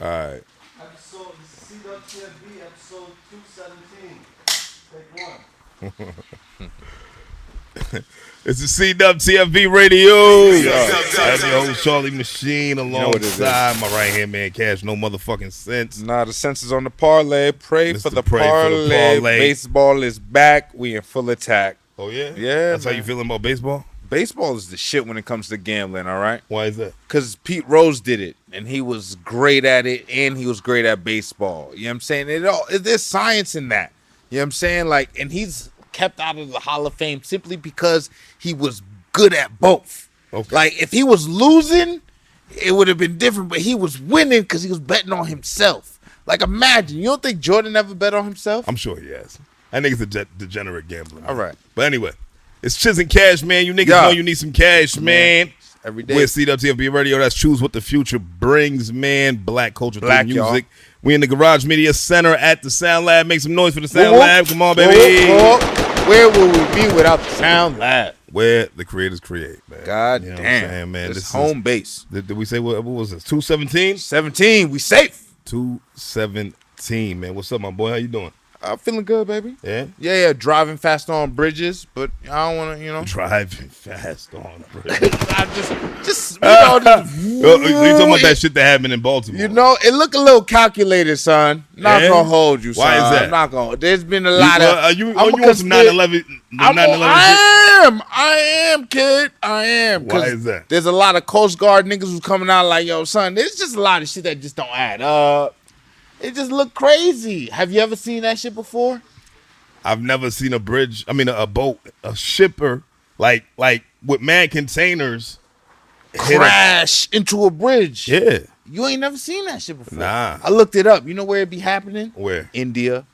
All right. Episode CWTFB, episode 217. Take one. It's the CWTFB radio. That's the old Charlie Machine alongside my right hand man, Cash. No motherfucking sense. Nah, the sense is on the parlay. Pray Mr. for the Pray for the parlay. parlay. Baseball is back. We in full attack. Oh, yeah? Yeah, That's how man. you feeling about baseball? Baseball is the shit when it comes to gambling, all right? Why is that? Because Pete Rose did it, and he was great at it, and he was great at baseball. You know what I'm saying? There's science in that. You know what I'm saying? Like, and he's kept out of the Hall of Fame simply because he was good at both. Okay. Like, if he was losing, it would have been different, but he was winning because he was betting on himself. Like, imagine, you don't think Jordan ever bet on himself? I'm sure he has. I think it's a degenerate gambler. Man. All right. But anyway, it's Chiz and Cash, man. You niggas know you need some cash, man. Every day. We're CWTFB Radio. That's Choose What the Future Brings, man. Black culture through Black, music. y'all. We in the Garage Media Center at the Sound Lab. Make some noise for the Sound Lab. Come on, baby. Where will we be without the Sound Lab? Where the creators create, man. God You know what I'm damn. saying, man. This This home base. Did we say what was this? 217? 17, we safe. 217, man. What's up, my boy? How you doing? I'm feeling good, baby. Yeah? Yeah, driving fast on bridges, but I don't want to, Driving fast on, bro. I just you know, You talking about that shit that happened in Baltimore? You know, it look a little calculated, son. Not Yeah? gonna hold you, son. Why is that? I'm not gonna. There's been a lot of. Are you on some 9/11? I am, kid. I am. Why is that? There's a lot of Coast Guard niggas who's coming out like, yo, son. There's just a lot of shit that just don't add up. It just look crazy. Have you ever seen that shit before? I've never seen a bridge. I mean, a boat, a shipper, like with mad containers, hit Crash into a bridge. Yeah. You ain't never seen that shit before. Nah. I looked it up. You know where it be happening? Where? India.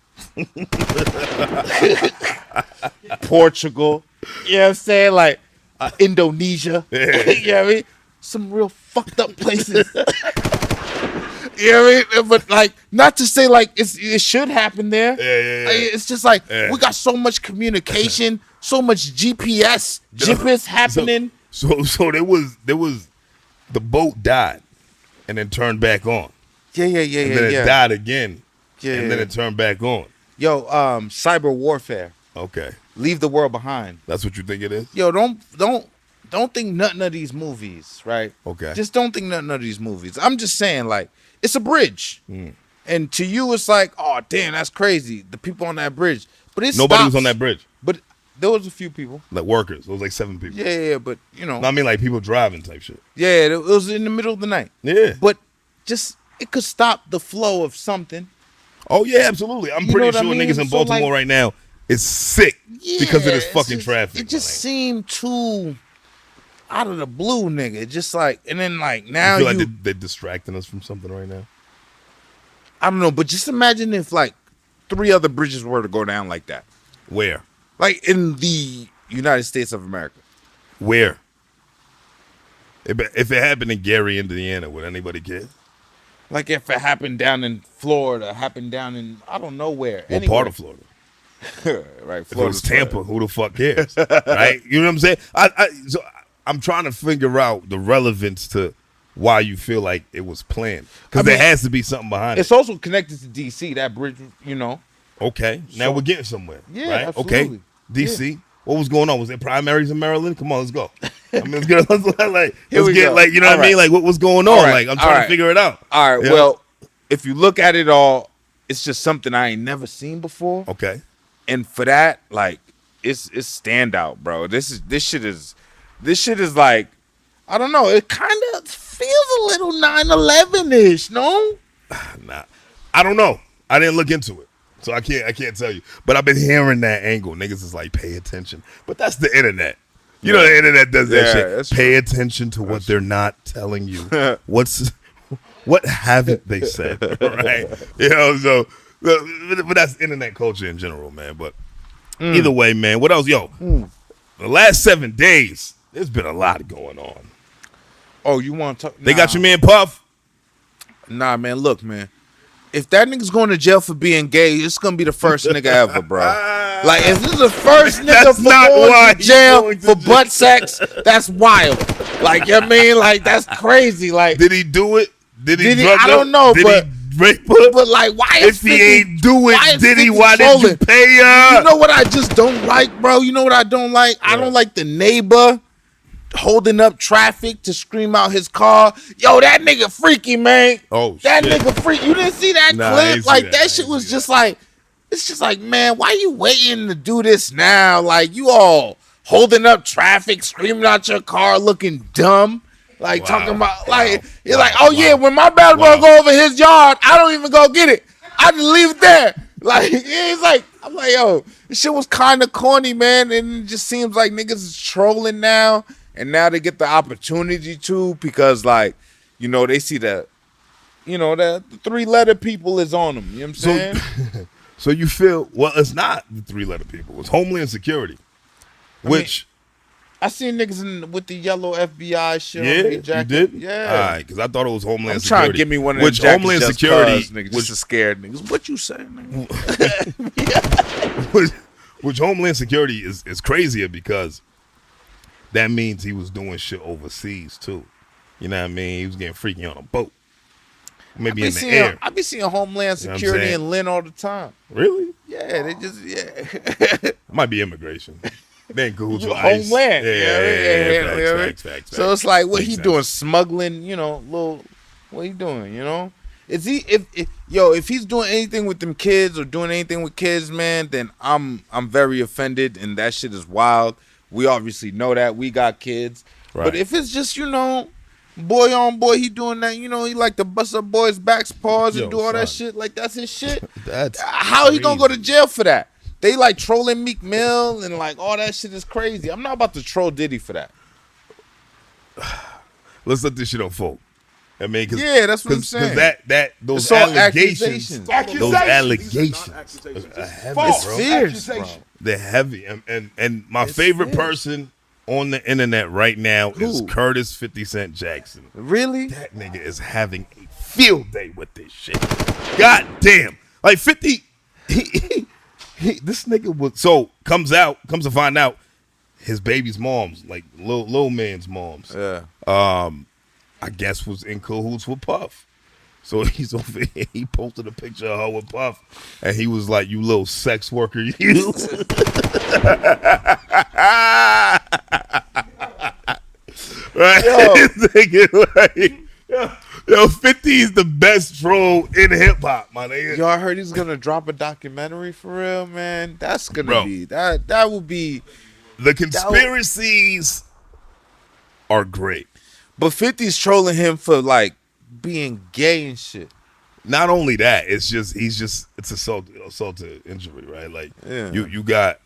Portugal. You know what I'm saying? Like Indonesia. You know what I mean? Some real fucked up places. You know what I mean? But like, not to say like it should happen there. Yeah. Like, it's just like we got so much communication, so much GPS happening. So there was the boat died, and then turned back on. Yeah. And then it died again. Yeah. And then it turned back on. Yo, cyber warfare. Okay. Leave the world behind. That's what you think it is? Yo, don't think nothing of these movies, right? Okay. Just don't think nothing of these movies. I'm just saying, like, it's a bridge. And to you, it's like, oh, damn, that's crazy. The people on that bridge. But it's Nobody was on that bridge. But there was a few people. Like workers. It was like 7 people. Yeah, but, you know. No, I mean like people driving type shit. Yeah, it was in the middle of the night. Yeah. But just, it could stop the flow of something. Oh, yeah, absolutely. I'm You pretty know sure what I mean? niggas in So, Baltimore like- right now is sick because of this it's fucking just- traffic. It just seemed too out of the blue, nigga. Just like, and then like now you feel like they're distracting us from something right now? I don't know, but just imagine if like 3 other bridges were to go down like that. Where? Like in the United States of America. Where? If it happened in Gary, Indiana, would anybody care? Like if it happened down in Florida, happened down in, I don't know where. What part of Florida? Right, If it was Tampa, who the fuck cares? Right? You know what I'm saying? So I'm trying to figure out the relevance to why you feel like it was planned. Because there has to be something behind It's also connected to D.C., that bridge, you know. Okay. Now we're getting somewhere. Yeah, right? absolutely. Okay. D.C. What was going on? Was there primaries in Maryland? Come on, let's go. I mean, let's get you know what I mean? Like, what was going on? Right. Like, I'm trying to figure it out. All right, Yeah. well, if you look at it all, it's just something I ain't never seen before. Okay. And for that, like, it's standout, bro. This shit is like, I don't know. It kind of feels a little 9/11-ish, no? Nah, I don't know. I didn't look into it, so I can't tell you. But I've been hearing that angle. Niggas is like, pay attention. But that's the internet. You know, the internet does that shit. Pay attention to what they're not telling you. What haven't they said? Right? You know, so but that's internet culture in general, man. But either way, man. What else, yo? The last 7 days, there's been a lot going on. Oh, you want to talk? They got your man Puff. Nah, man. Look, man. If that nigga's going to jail for being gay, it's gonna be the first nigga ever, bro. Like, if this is the first nigga for going to jail for butt sex, that's wild. Like, you know what I mean? Like, that's crazy. Like, did he do it Did he drug I her? don't know, Did but he rape her? But like, why is If he ain't do it, why is did he? 50 Why did you trolling? pay her? You know what I just don't like, bro? You know what I don't like? I don't like the neighbor holding up traffic to scream out his car. Yo, that nigga freaky, man. Oh, that shit. nigga freaky. You didn't see that Nah, I clip? ain't see Like that. that shit was just like, it's just like, man, why you waiting to do this now? Like you all holding up traffic, screaming out your car, looking dumb. Like talking about, like, you're like, oh yeah, when my basketball go over his yard, I don't even go get it. I just leave it there. Like, it's like, I'm like, yo, this shit was kind of corny, man. And it just seems like niggas is trolling now. And now they get the opportunity to, because like, you know, they see the 3-letter people is on them. You know what I'm saying? So you feel, well, it's not the 3-letter people. It's Homeland Security, which. I seen niggas with the yellow FBI shit. Yeah, on their you jacket. did? Yeah. All right, because I thought it was Homeland I'm Security. trying to give me one of which them jackets Homeland just Security, niggas, just to scared niggas. What you say, nigga? which Homeland Security is crazier because that means he was doing shit overseas too. You know what I mean? He was getting freaky on a boat, maybe in the air. I be seeing Homeland Security in Lynn all the time. Really? Yeah, they just Might be immigration. They ain't cahoots with Homeland. Yeah, facts. So it's like, what Makes he sense. doing? Smuggling, what he doing? Is he if he's doing anything with them kids or doing anything with kids, man, then I'm very offended, and that shit is wild. We obviously know that we got kids, Right. but if it's just boy on boy, he doing that, he like to bust up boys' backs, paws, and do all that shit, like that's his shit. That's How he gonna go to crazy. jail for that? They like trolling Meek Mill and like all that shit is crazy. I'm not about to troll Diddy for that. Let's let this shit unfold. I mean, Yeah, that's what I'm saying. Because those It's all allegations, accusations. those allegations are heavy, It's bro. fierce, bro. They're heavy, and my favorite person on the internet right now is Who? Curtis 50 Cent Jackson. Really? That nigga is having a field day with this shit. God damn, like 50. This nigga comes to find out his baby's moms, like Lil Man's moms. Yeah. I guess was in cahoots with Puff. So he's over here. He posted a picture of her with Puff, and he was like, "You little sex worker, you." Right? Yo, 50 is the best troll in hip hop, my nigga. Yo, I heard he's gonna drop a documentary for real, man. That's gonna Bro. be that would be. The conspiracies are great. But 50's trolling him for like being gay and shit. Not only that, it's assault to injury, right? Like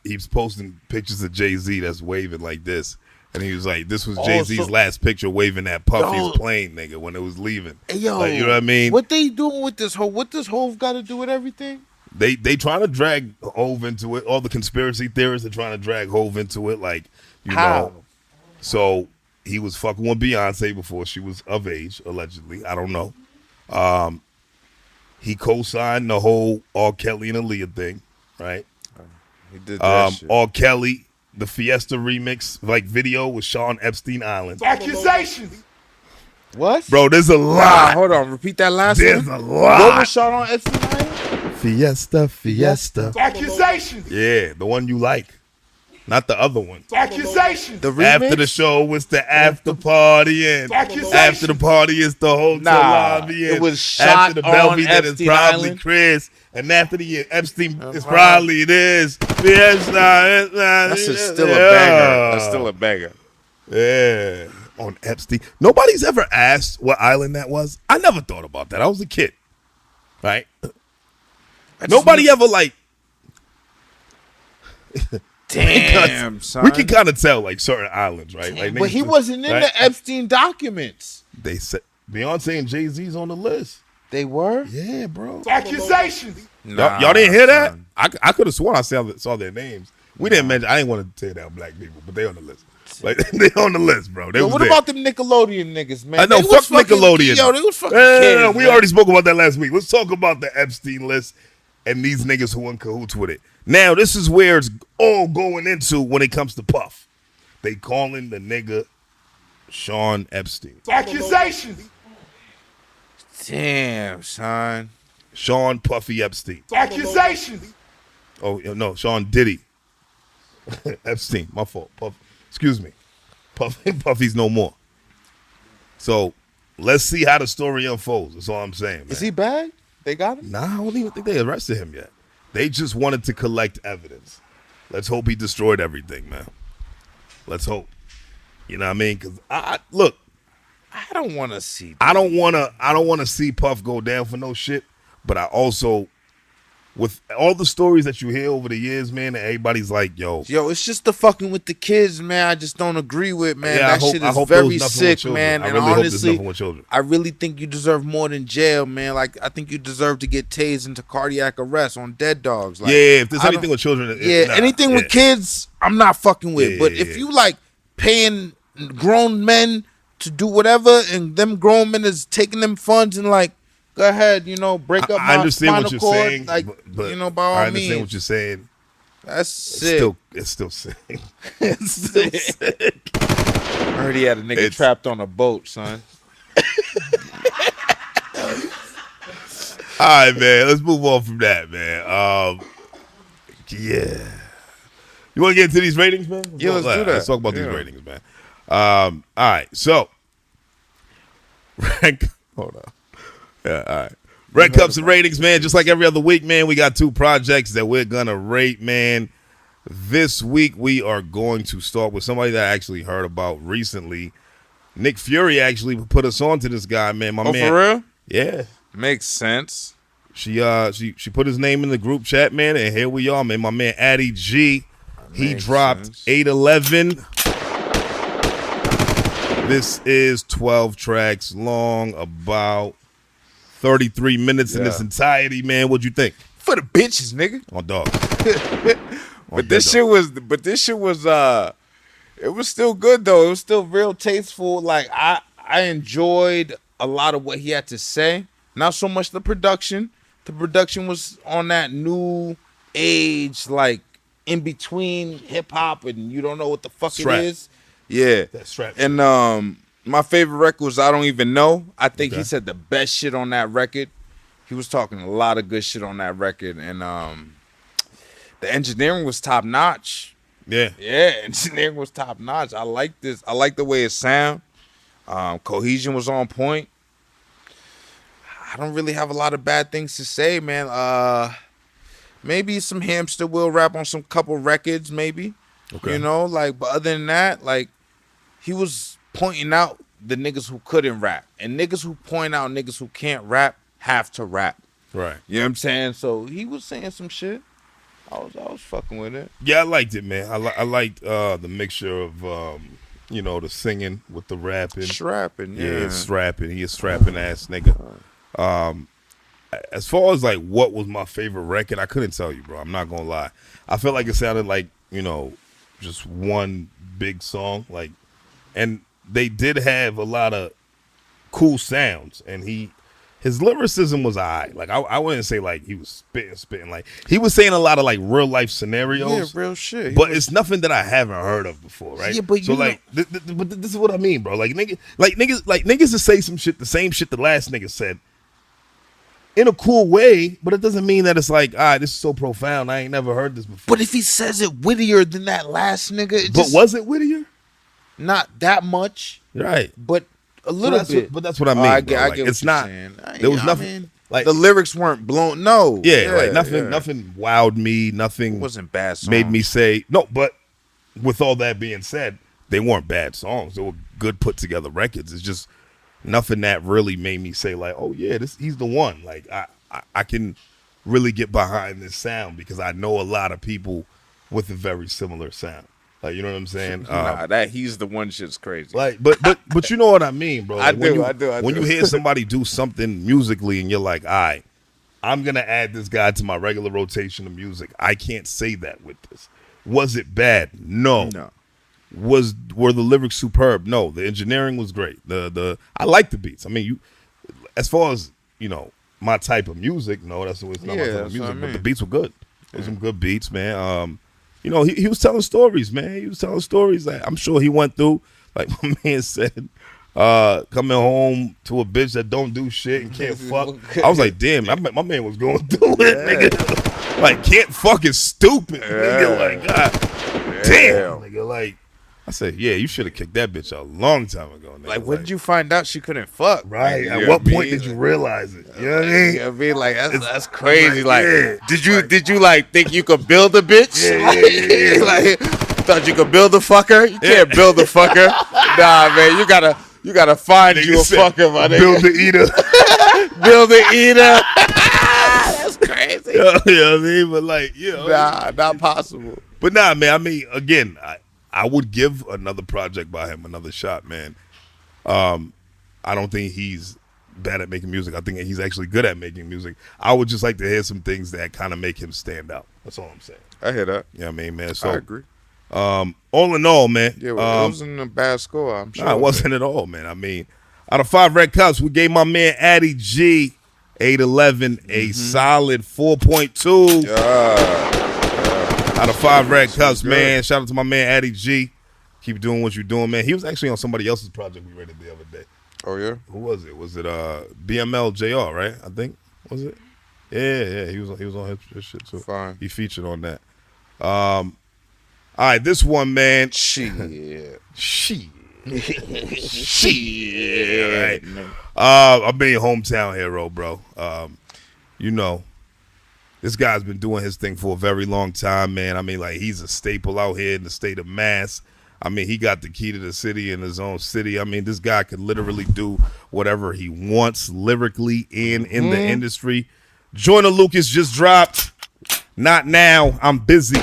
he's posting pictures of Jay-Z that's waving like this. And he was like, this was Jay-Z's last picture waving at Puffy's plane, nigga, when it was leaving. Yo, like, you know what I mean? What they doing with this Hov? What does Hov got to do with everything? They trying to drag Hov into it. All the conspiracy theorists are trying to drag Hov into it. Like, you know. So he was fucking with Beyonce before she was of age, allegedly. I don't know. He co-signed the whole R. Kelly and Aaliyah thing, right? He did that shit. R. Kelly, the Fiesta remix, like video with Sean Epstein Island. Accusations. What? Bro, there's a lot. Hold on. Repeat that last There's one. a lot. What was shot on Epstein Island? Fiesta. Accusations. Yeah, the one you like. Not the other one. Accusations. The remix? After the show was the after party, and Accusations. after the party is the hotel lobby. And it was after shot the Belvy on that is Epstein probably Island. Chris, and after the Epstein is probably this. Fiesta. That's still a banger. That's still a banger. Yeah, on Epstein. Nobody's ever asked what island that was. I never thought about that. I was a kid, right? Nobody ever like. Damn, son. We can kind of tell like certain islands, right? Like, But he niggas- wasn't in right? the Epstein documents. They said Beyonce and Jay-Z's on the list. They were? Yeah, bro. Accusations. Y'all didn't hear that? son. I could have sworn I saw their names. We didn't mention. I didn't want to tear down black people, but they on the list. Like they on the list, bro. They Yo, was what there. about them Nickelodeon niggas, man? I know, They fuck was fucking- Nickelodeon. Yo, they was fucking Yeah, kids, we man. already spoke about that last week. Let's talk about the Epstein list and these niggas who in cahoots with it. Now, this is where it's all going into when it comes to Puff. They calling the nigga Sean Epstein. Accusations. Damn, son. Sean Puffy Epstein. Accusations. Oh no, Sean Diddy Epstein. My fault. Excuse me. Puffy's no more. So let's see how the story unfolds. That's all I'm saying, man. Is he bad? They got him? Nah, I don't even think they arrested him yet. They just wanted to collect evidence. Let's hope he destroyed everything, man. Let's hope. You know what I mean? Because look, I don't want to see that. I don't want to see Puff go down for no shit. But I also, with all the stories that you hear over the years, man, and everybody's like, yo, it's just the fucking with the kids, man. I just don't agree with, man. Yeah, that shit is very sick, man. I and really honestly, hope there's nothing with children. I really think you deserve more than jail, man. Like, I think you deserve to get tased into cardiac arrest on dead dogs. Like, yeah, if there's anything with children, anything with kids, I'm not fucking with. But if you like paying grown men to do whatever, and them grown men is taking them funds and like, go ahead, break up my spinal cord. Saying, like, but by all I understand means. what you're saying. That's sick. It's still sick. It's still sick. I heard he had a nigga trapped on a boat, son. All right, man. Let's move on from that, man. Yeah. You want to get into these ratings, man? Let's do that. Let's talk about these ratings, man. All right. So, hold on. Yeah, all right. Red Cups and ratings, man. Just like every other week, man, we got two projects that we're going to rate, man. This week, we are going to start with somebody that I actually heard about recently. Nick Fury actually put us on to this guy, man. My man. For real? Yeah. Makes sense. She put his name in the group chat, man, and here we are, man. My man, Addy G, he dropped 811. This is 12 tracks long, about 33 minutes in its entirety, man. What'd you think? For the bitches, nigga. Oh, dog. But this shit was it was still good though. It was still real tasteful. Like I enjoyed a lot of what he had to say. Not so much the production. The production was on that new age, like in between hip hop and you don't know what the fuck it is. Yeah. That's right. And my favorite record was I Don't Even Know. I think he said the best shit on that record. He was talking a lot of good shit on that record. And the engineering was top notch. Yeah. Yeah, engineering was top notch. I like this. I like the way it sound. Cohesion was on point. I don't really have a lot of bad things to say, man. Maybe some hamster wheel rap on some couple records, maybe. Okay. But other than that, like, he was pointing out the niggas who couldn't rap. And niggas who point out niggas who can't rap have to rap. Right. You know what I'm saying? So he was saying some shit. I was fucking with it. Yeah, I liked it, man. I liked the mixture of the singing with the rapping. Strapping, yeah. Yeah, strapping. He a strapping ass nigga. As far as like what was my favorite record, I couldn't tell you, bro. I'm not gonna lie. I felt like it sounded like, just one big song. Like, and they did have a lot of cool sounds, and his lyricism was alright. Like I wouldn't say like he was spitting. Like he was saying a lot of like real life scenarios. Yeah, real shit. But it's nothing that I haven't heard of before, right? Yeah, but so like, but this is what I mean, bro. Like niggas to say some shit, the same shit the last nigga said, in a cool way, but it doesn't mean that it's like, this is so profound. I ain't never heard this before. But if he says it wittier than that last nigga, was it wittier? Not that much, right? But a little bit. But that's what I mean. I get what it's not. There was nothing. Like the lyrics weren't blown. No. Yeah, like nothing. Yeah. Nothing wowed me. Nothing. It wasn't bad songs. Made me say no. But with all that being said, they weren't bad songs. They were good put together records. It's just nothing that really made me say like, oh yeah, he's the one. Like I can really get behind this sound because I know a lot of people with a very similar sound. Like, you know what I'm saying? That he's the one shit's crazy. Like, but you know what I mean, bro. Like, I do. When you hear somebody do something musically and you're like, all right, I'm gonna add this guy to my regular rotation of music. I can't say that with this. Was it bad? No. Were the lyrics superb? No. The engineering was great. I like the beats. I mean, as far as my type of music, no, that's not my type of music. But the beats were good. There's some good beats, man. He was telling stories, man. He was telling stories that I'm sure he went through. Like my man said, Coming home to a bitch that don't do shit and can't fuck. I was like, damn, my man was going through it, nigga. Like, can't fuck is stupid, nigga. Like, God damn, nigga. Like, I said, yeah, you should have kicked that bitch a long time ago, nigga. Like, when did you find out she couldn't fuck? Right. At what point did you realize it? You know what I mean? You know what I mean? Like, that's crazy. Like, did you like think you could build a bitch? Yeah. Like, thought you could build a fucker? You can't build a fucker. Nah, man, you gotta find Nigga you a fucker, my nigga. Build the eater. Build the eater. That's crazy. You know what I mean? But like, you know. Nah, not possible. But nah, man, I mean, again, I would give another project by him another shot, man. I don't think he's bad at making music. I think he's actually good at making music. I would just like to hear some things that kind of make him stand out. That's all I'm saying. I hear that. You know what I mean, man? So, I agree. All in all, man. Yeah, well, it wasn't a bad score, I'm sure. Nah, it wasn't at all, man. I mean, out of 5 red cups, we gave my man Addy G 811 a solid 4.2. Out of 5 red cups, man. Shout out to my man Addy G. Keep doing what you're doing, man. He was actually on somebody else's project we rated the other day. Oh, yeah? Who was it? Was it BML JR, right? I think. Was it? Yeah. He was on his shit too. Fine. He featured on that. All right, this one, man. Shit. Right. I've been your hometown hero, bro. You know, this guy's been doing his thing for a very long time, man. I mean, like, he's a staple out here in the state of Mass. I mean, he got the key to the city in his own city. I mean, this guy could literally do whatever he wants lyrically and in the industry. Joyner Lucas just dropped. Not now. I'm busy.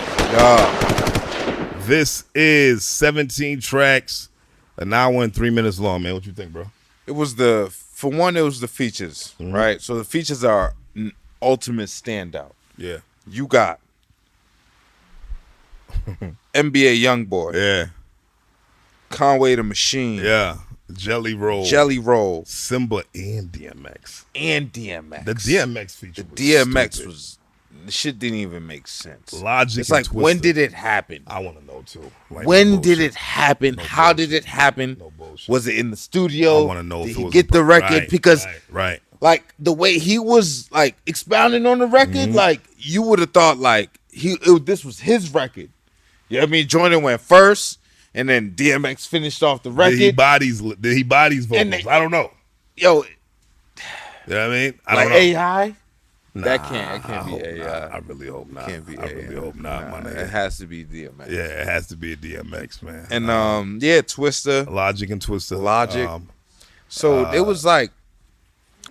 This is 17 tracks, an hour and 3 minutes long, man. What you think, bro? It was for one, it was the features, right? So the features are an ultimate standout. Yeah. You got NBA Youngboy. Yeah. Conway the Machine. Yeah. Jelly Roll. Simba and DMX. The DMX feature The shit didn't even make sense. Logic. It's like, Twister. when did it happen? I want to know too. Like, when did it happen? How did it happen? No bullshit. Was it in the studio? I want to know did if he it was get the record? Because right. like the way he was like expounding on the record, like you would have thought like this was his record. You know what I mean? Joyner went first, and then DMX finished off the record. Did he bodies vocals? I don't know. Yo, you know what I mean? I like don't know. AI. Nah, That can't be AI. I really hope not. Can't be I really hope not, my nigga. It has to be DMX. Yeah, it has to be a DMX, man. And Twister. Logic and Twister. So it was like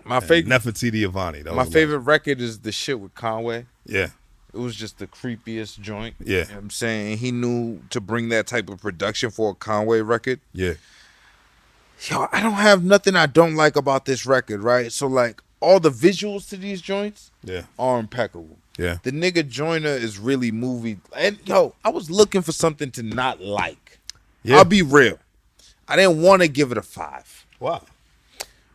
my favorite. Nefertiti Avani. My favorite record is the shit with Conway. Yeah. It was just the creepiest joint. Yeah. You know what I'm saying? He knew to bring that type of production for a Conway record. Yeah. Yo, I don't have nothing I don't like about this record, right? So like all the visuals to these joints are impeccable. Yeah. The nigga Joyner is really movie. And yo, I was looking for something to not like. Yeah. I'll be real. I didn't want to give it a 5. Why?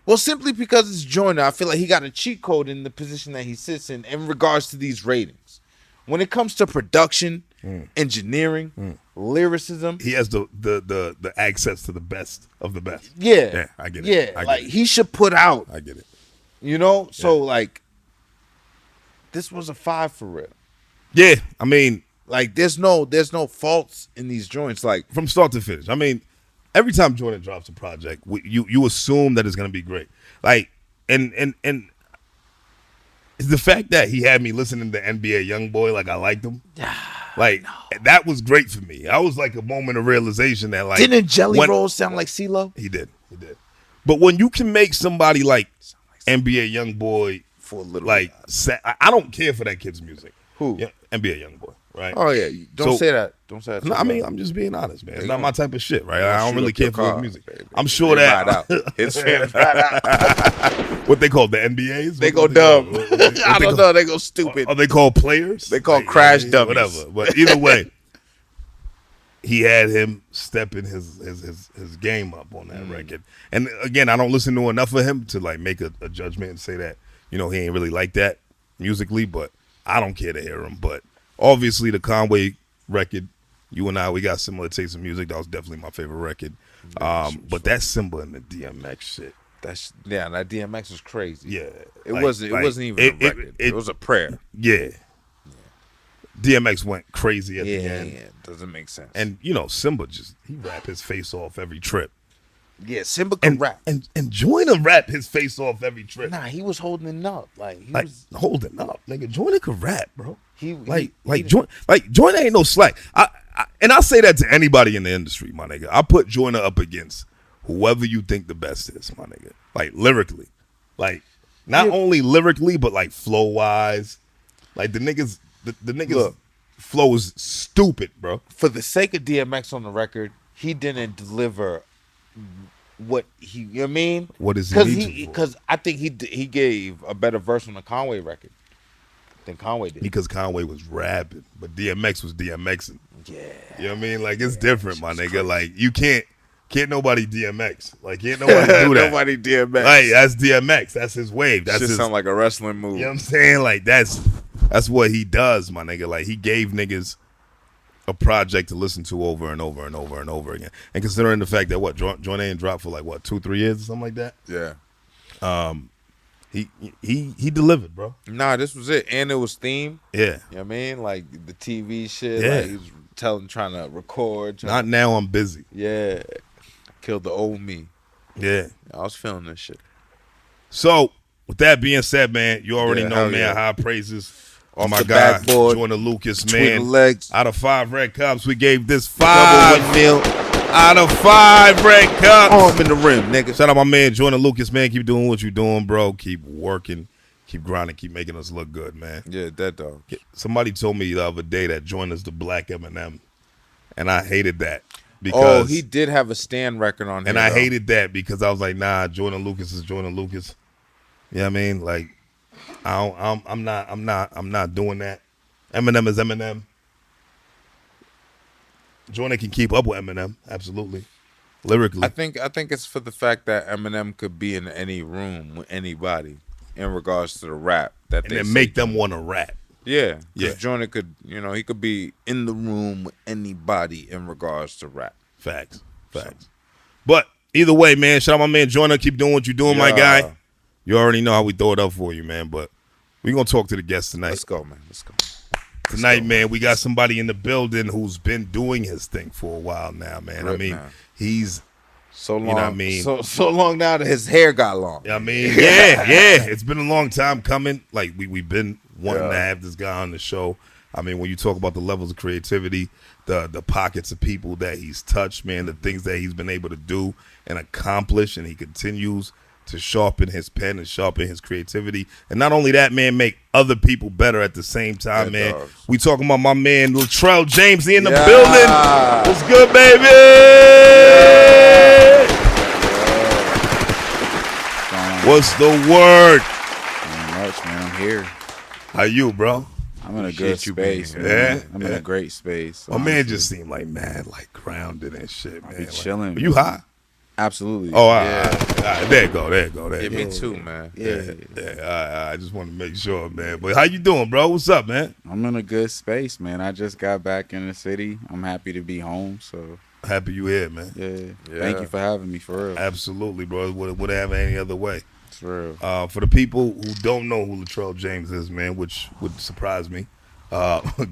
Well, simply because it's Joyner. I feel like he got a cheat code in the position that he sits in regards to these ratings. When it comes to production, engineering, lyricism, he has the access to the best of the best. Yeah, I get it. Yeah, like he should put out. I get it. You know, so like, this was a 5 for real. Yeah, I mean, like there's no faults in these joints, like from start to finish. I mean, every time Jordan drops a project, you assume that it's gonna be great. Like, and the fact that he had me listening to NBA Youngboy, like I liked him. Like that was great for me. I was like a moment of realization that like didn't Jelly Roll sound like CeeLo? He did. But when you can make somebody like NBA Youngboy for a little like I don't care for that kid's music. Who? Yeah, NBA Youngboy, right? Oh yeah, don't say that. Don't say that. No, I mean I'm just being honest, man. It's not my type of shit, right? I don't really care for his music. Baby. I'm sure that his fans ride out. What they call the NBAs? They go dumb. I don't know. They go stupid. Are they called players? They call crash dummies. Whatever. But either way, he had him stepping his game up on that record. And again, I don't listen to enough of him to like make a judgment and say that, you know, he ain't really like that musically, but I don't care to hear him. But obviously the Conway record You and I, we got similar tastes in music. That was definitely my favorite record. But that Simba and the DMX shit. That DMX was crazy. Yeah. It wasn't even a record. It was a prayer. Yeah. DMX went crazy at the end. Yeah, doesn't make sense. And Simba he rap his face off every trip. Yeah, Simba can rap. And Joyner rap his face off every trip. Nah, he was holding it up. He was holding up. Nigga, Joyner could rap, bro. Joyner ain't no slack. I say that to anybody in the industry, my nigga. I put Joyner up against whoever you think the best is, my nigga. Lyrically. Not only lyrically, but flow wise. The niggas Look, flow is stupid, bro. For the sake of DMX on the record, he didn't deliver what he, you know what I mean? What is he? Because I think he gave a better verse on the Conway record than Conway did. Because Conway was rapping, but DMX was DMXing. Yeah. You know what I mean? It's different, my nigga. Crazy. You can't nobody DMX. Can't nobody do that. Nobody DMX. That's DMX. That's his wave. That's sound like a wrestling move. You know what I'm saying? That's what he does, my nigga. He gave niggas a project to listen to over and over and over and over again. And considering the fact that Joint ain't dropped for 2-3 years or something like that. Yeah. He delivered, bro. Nah, this was it. And it was themed. Yeah. You know what I mean? The TV shit. Yeah. He was trying to record. Not now, I'm busy. Yeah. Killed the old me. Yeah. I was feeling this shit. So, with that being said, man, you already know, man, high praises. Oh my God, Joyner Lucas, man. Legs. Out of 5 red cups, we gave this 5 out of 5 red cups. Arm in the rim, nigga. Shout out my man, Joyner Lucas, man. Keep doing what you're doing, bro. Keep working, keep grinding, keep making us look good, man. Yeah, that dog. Somebody told me the other day that Joyner's the black Eminem, and I hated that. Because he did have a stand record on him. And I hated that because I was like, nah, Joyner Lucas is Joyner Lucas. You know what I mean? I'm not doing that. Eminem is Eminem. Joyner can keep up with Eminem, absolutely. Lyrically. I think it's for the fact that Eminem could be in any room with anybody in regards to the rap and then make them want to rap. Yeah. Joyner could, he could be in the room with anybody in regards to rap. Facts. But either way, man, shout out my man Joyner. Keep doing what you're doing, my guy. You already know how we throw it up for you, man. But we're going to talk to the guests tonight. Let's go, man. Tonight, man, we got somebody in the building who's been doing his thing for a while now, man. He's so long. You know what I mean? So long now that his hair got long. Yeah, it's been a long time coming. We've been wanting to have this guy on the show. When you talk about the levels of creativity, the pockets of people that he's touched, man, the things that he's been able to do and accomplish, and he continues to sharpen his pen and sharpen his creativity. And not only that, man, make other people better at the same time, man. Dogs. We talking about my man, Latrell James. He in the building. What's good, baby? What's the word? Not much, man. I'm here. How you, bro? I'm in a good space, man. Yeah? I'm in a great space. My man just seemed mad, grounded and shit, man. Be chilling. You high? Absolutely. Oh, there you go. Yeah, me too, man. Yeah. I just want to make sure, man. But how you doing, bro? What's up, man? I'm in a good space, man. I just got back in the city. I'm happy to be home, so. Happy you here, man. Yeah. Thank you for having me, for real. Absolutely, bro. Would have any other way. It's real. For the people who don't know who Latrell James is, man, which would surprise me,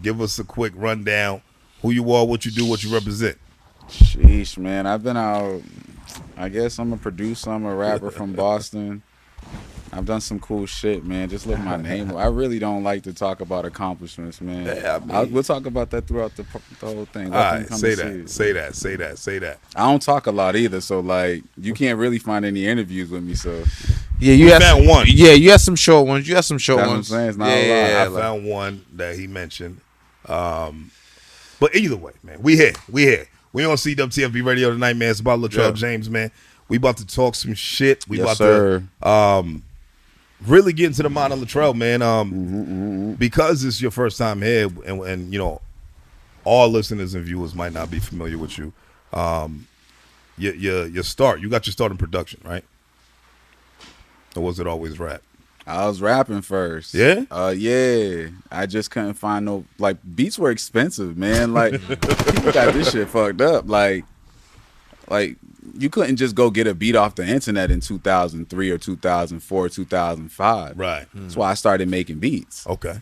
give us a quick rundown. Who you are, what you do, what you represent. Sheesh, man. I've been out. I guess I'm a producer. I'm a rapper from Boston. I've done some cool shit, man. Just look my name. I really don't like to talk about accomplishments, man. Yeah, we'll talk about that throughout the whole thing. All right, say that. I don't talk a lot either, so you can't really find any interviews with me. So yeah, you found one. Yeah, you had some short ones. That's what I'm saying. It's not a lot. I found one that he mentioned. But either way, man, we here. We on CWTFB Radio tonight, man. It's about Latrell James, man. We about to talk some shit. We about to really get into the mind of Latrell, man. Because it's your first time here, and all listeners and viewers might not be familiar with you. You got your start in production, right? Or was it always rap? I was rapping first. Yeah? Yeah. I just couldn't find no like beats were expensive, man. Like people got this shit fucked up. Like you couldn't just go get a beat off the internet in 2003 or 2004, 2005. Right. That's why I started making beats. Okay.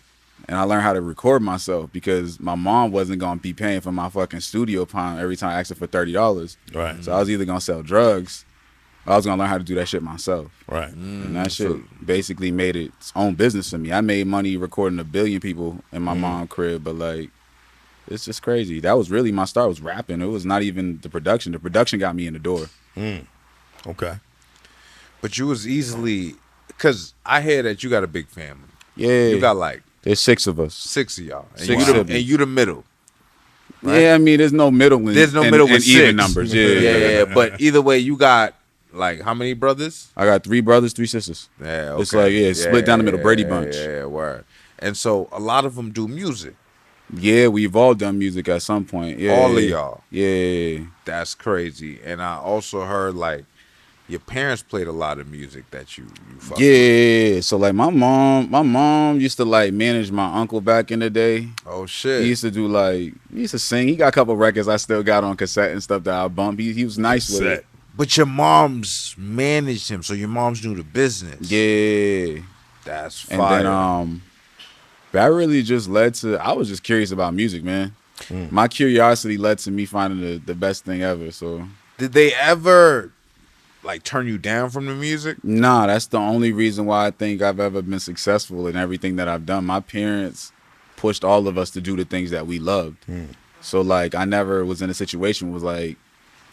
And I learned how to record myself because my mom wasn't going to be paying for my fucking studio time every time I asked her for $30. Right. So I was either going to sell drugs or I was going to learn how to do that shit myself. Right. And that shit basically made its own business for me. I made money recording 1 billion people in my mom's crib, but like, it's just crazy. That was really my start, was rapping. It was not even the production. The production got me in the door. Okay. But you was easily, because I hear that you got a big family. Yeah. You got like There's 6 of us. 6 of y'all. And, Six and you the middle. Right? Yeah, I mean, there's no middle in, There's no middle with in even 6. numbers. Yeah. But either way, you got like how many brothers? I got 3 brothers, 3 sisters. Yeah, okay. It's like, split down the middle, Brady Bunch. Yeah, word. And so a lot of them do music. Yeah, we've all done music at some point. Yeah, All of y'all. Yeah. That's crazy. And I also heard like your parents played a lot of music that you fucked with. Yeah. So like my mom used to like manage my uncle back in the day. Oh shit. He used to sing. He got a couple records I still got on cassette and stuff that I bumped. He was nice with it. But your mom's managed him, so your mom's knew the business. Yeah. That's fire. And then that really just led to, I was just curious about music, man. My curiosity led to me finding the best thing ever. So did they ever like turn you down from the music? Nah, that's the only reason why I think I've ever been successful in everything that I've done. My parents pushed all of us to do the things that we loved. So like I never was in a situation where it was like,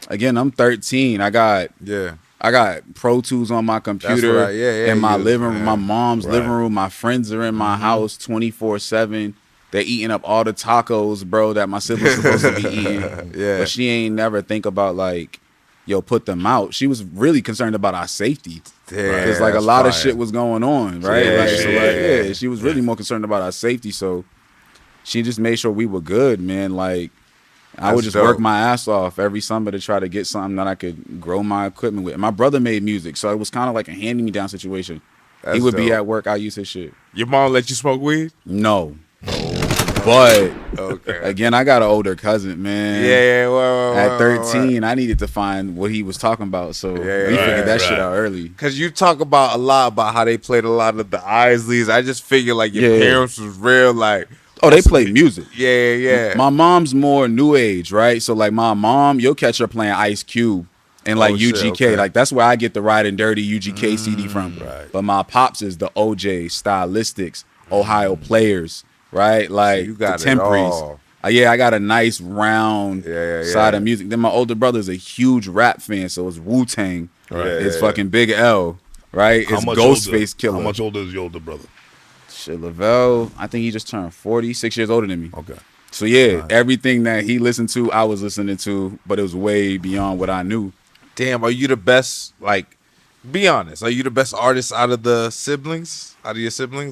again, I'm 13. I got Pro Tools on my computer in my living room, my mom's living room. My friends are in my house 24/7. They're eating up all the tacos, bro, that my siblings supposed to be eating. But she ain't never think about like, yo, put them out. She was really concerned about our safety. Because like a lot of shit was going on, right? She was really more concerned about our safety. So she just made sure we were good, man. Like I would just work my ass off every summer to try to get something that I could grow my equipment with. And my brother made music, so it was kind of like a hand-me-down situation. He would be at work, I use his shit. Your mom let you smoke weed? No. But again, I got an older cousin, man. At 13, I needed to find what he was talking about, so we figured that shit out early. Because you talk about a lot about how they played a lot of the Isleys. I just figured like your parents was real like. Oh, they play music. Yeah. My mom's more new age, right? So like my mom, you'll catch her playing Ice Cube and like UGK. Like that's where I get the Ride and Dirty UGK CD from. Right. But my pops is the OJ, Stylistics, Ohio Players, right? Like so you got the Temperies. I got a nice round side of music. Then my older brother's a huge rap fan, so it's Wu-Tang. Right. It's fucking Big L, right? It's Ghostface Killer. How much older is your older brother? Shit, Lavelle, I think he just turned 40, 6 years older than me. Okay. So everything that he listened to, I was listening to, but it was way beyond what I knew. Damn, are you the best, like, be honest, are you the best artist out of your siblings,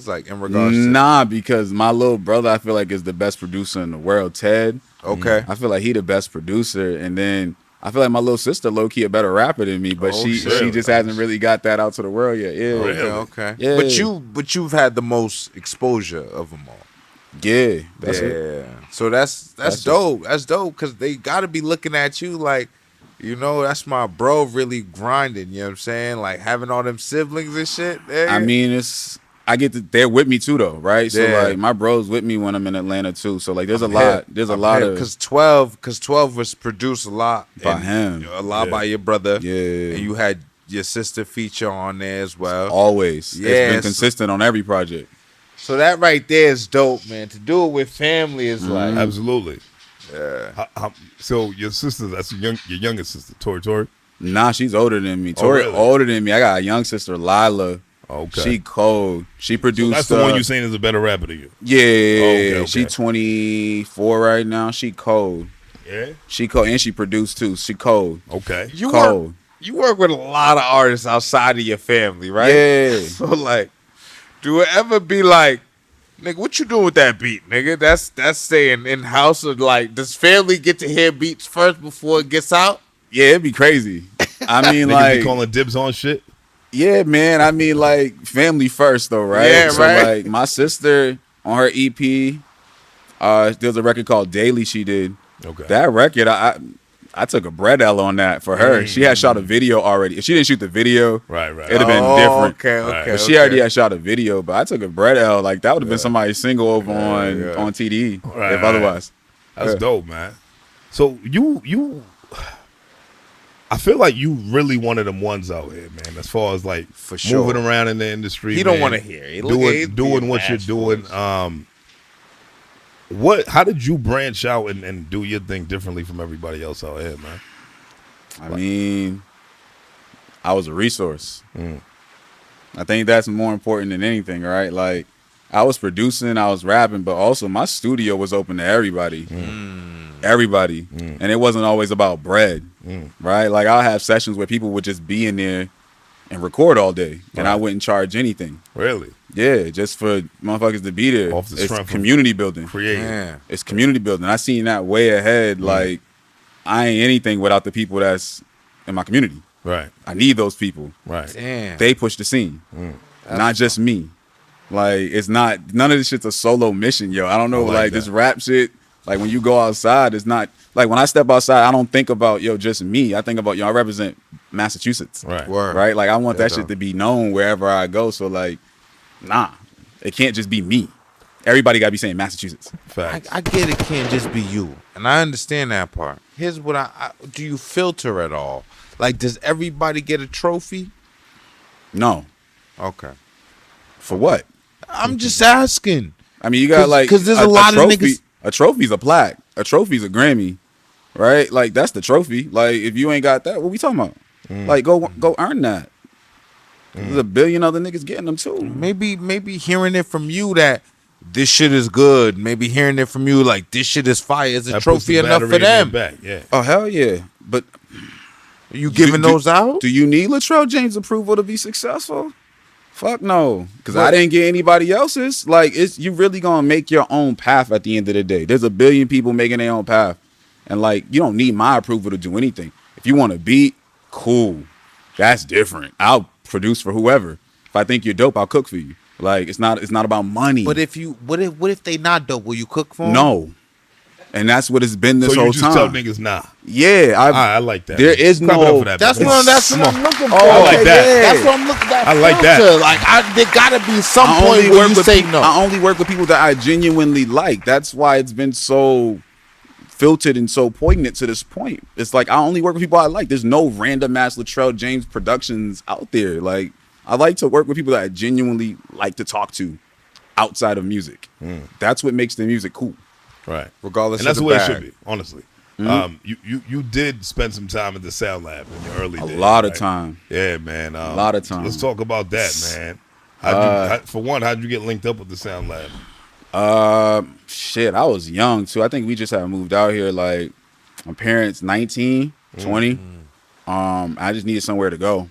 like, in regards to? Nah, because my little brother, I feel like, is the best producer in the world, Ted. Okay. I feel like he the best producer, and then I feel like my little sister, low-key, a better rapper than me, but she just hasn't really got that out to the world yet. Yeah. Okay. Yeah. But you've had the most exposure of them all. Yeah. That's it. So that's dope. That's dope because they got to be looking at you like, you know, that's my bro really grinding, you know what I'm saying? Like having all them siblings and shit. Yeah. I mean, they're with me too though, right? So like my bro's with me when I'm in Atlanta too. So like there's a lot of because 12 was produced a lot by him. A lot by your brother. Yeah. And you had your sister feature on there as well. Always. Yeah. It's been consistent on every project. So that right there is dope, man. To do it with family is like absolutely. Yeah. So your sister, that's your youngest sister, Tori? Nah, she's older than me. Tori older than me. I got a young sister, Lila. Okay. She cold. She produced. So that's the one you saying is a better rapper than you. Yeah. Okay. She 24 right now. She cold. Yeah. She cold and she produced too. She cold. Okay. You work with a lot of artists outside of your family, right? Yeah. So like, do it ever be like, nigga, what you doing with that beat, nigga? That's staying in house or like, does family get to hear beats first before it gets out? Yeah, it'd be crazy. I mean, like, be calling dibs on shit. Yeah, man. I mean, like, family first, though, right? Yeah, so, right. like, my sister on her EP, there's a record called Daily she did. Okay. That record, I took a bread L on that for her. She had shot a video already. If she didn't shoot the video, Right. it'd have been different. Okay. But she already had shot a video. But I took a bread L. Like, that would have been somebody's single over on TDE, Right. otherwise. That's dope, man. So you, I feel like you really one of them ones out here, man. As far as like For sure. moving around in the industry, He don't man, want to hear it. doing what you're doing. How did you branch out and do your thing differently from everybody else out here, man? I mean, I was a resource. I think that's more important than anything, right? Like, I was producing, I was rapping, but also my studio was open to everybody. Everybody. And it wasn't always about bread, right? Like, I'll have sessions where people would just be in there and record all day, and I wouldn't charge anything. Really? Yeah, just for motherfuckers to be there. Off the strength It's of community building. Creating. Yeah. It's community building. I seen that way ahead. Like, I ain't anything without the people that's in my community. Right. I need those people. Right. Damn. They push the scene, not just me. Like, it's not, none of this shit's a solo mission, yo. I don't know, I like like that. this rap shit, like when you go outside, it's not, like when I step outside, I don't think about, yo, just me. I think about, yo, I represent Massachusetts. Right. Word. Right? Like, I want that Yeah, shit to be known wherever I go. So, like, nah, it can't just be me. Everybody got to be saying Massachusetts. Facts. I get it can't just be you, and I understand that part. Here's what I do: you filter at all? Like, does everybody get a trophy? No. Okay, For what? I'm just asking. I mean, you got like, because there's a lot of trophy, niggas. A trophy's a plaque. A trophy's a Grammy, right? Like, that's the trophy. Like, if you ain't got that, what we talking about? Like, go earn that. There's a billion other niggas getting them too. Maybe hearing it from you that this shit is good. Maybe hearing it from you like this shit is fire is a That puts trophy the enough battery for in their them. back. Yeah. Oh, hell yeah. But Are you giving those out? do you need Latrell James' approval to be successful? Fuck no. Because I didn't get anybody else's. Like, you really going to make your own path at the end of the day. There's a billion people making their own path. And, like, you don't need my approval to do anything. If you want to beat, cool. That's different. I'll produce for whoever. If I think you're dope, I'll cook for you. Like, it's not about money. But what if they not dope? Will you cook for them? No. And that's what it's been this So whole you just time. tell niggas nah. Yeah, I like that. There is Clap it up no. for that, That's man. what I'm Come on. looking for. I like that. yeah. That's what I'm looking at. I like that. filter. Like, there gotta be some I point only where work you with say peop- no. I only work with people that I genuinely like. That's why it's been so filtered and so poignant to this point. It's like, I only work with people I like. There's no random ass Latrell James productions out there. Like, I like to work with people that I genuinely like to talk to outside of music. That's what makes the music cool. Right. Regardless And that's of the the way it bag. should be, honestly. You did spend some time at the Sound Lab in your early days. A lot of right? time. Yeah, man. A lot of time. Let's talk about that, man. How'd you get linked up with the Sound Lab? Shit, I was young too. I think we just had moved out here, like, my parents 19, 20. I just needed somewhere to go.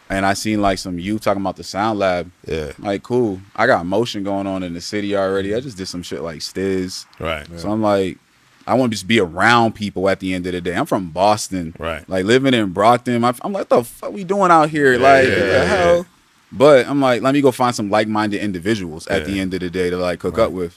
And I seen like some youth talking about the Sound Lab. Yeah. Like, cool. I got motion going on in the city already. I just did some shit like Stiz. Right. So I'm like, I want to just be around people at the end of the day. I'm from Boston. Right. Like, living in Brockton. I'm like, what the fuck we doing out here? Like, what the hell? But I'm like, let me go find some like-minded individuals at the end of the day to like cook up with.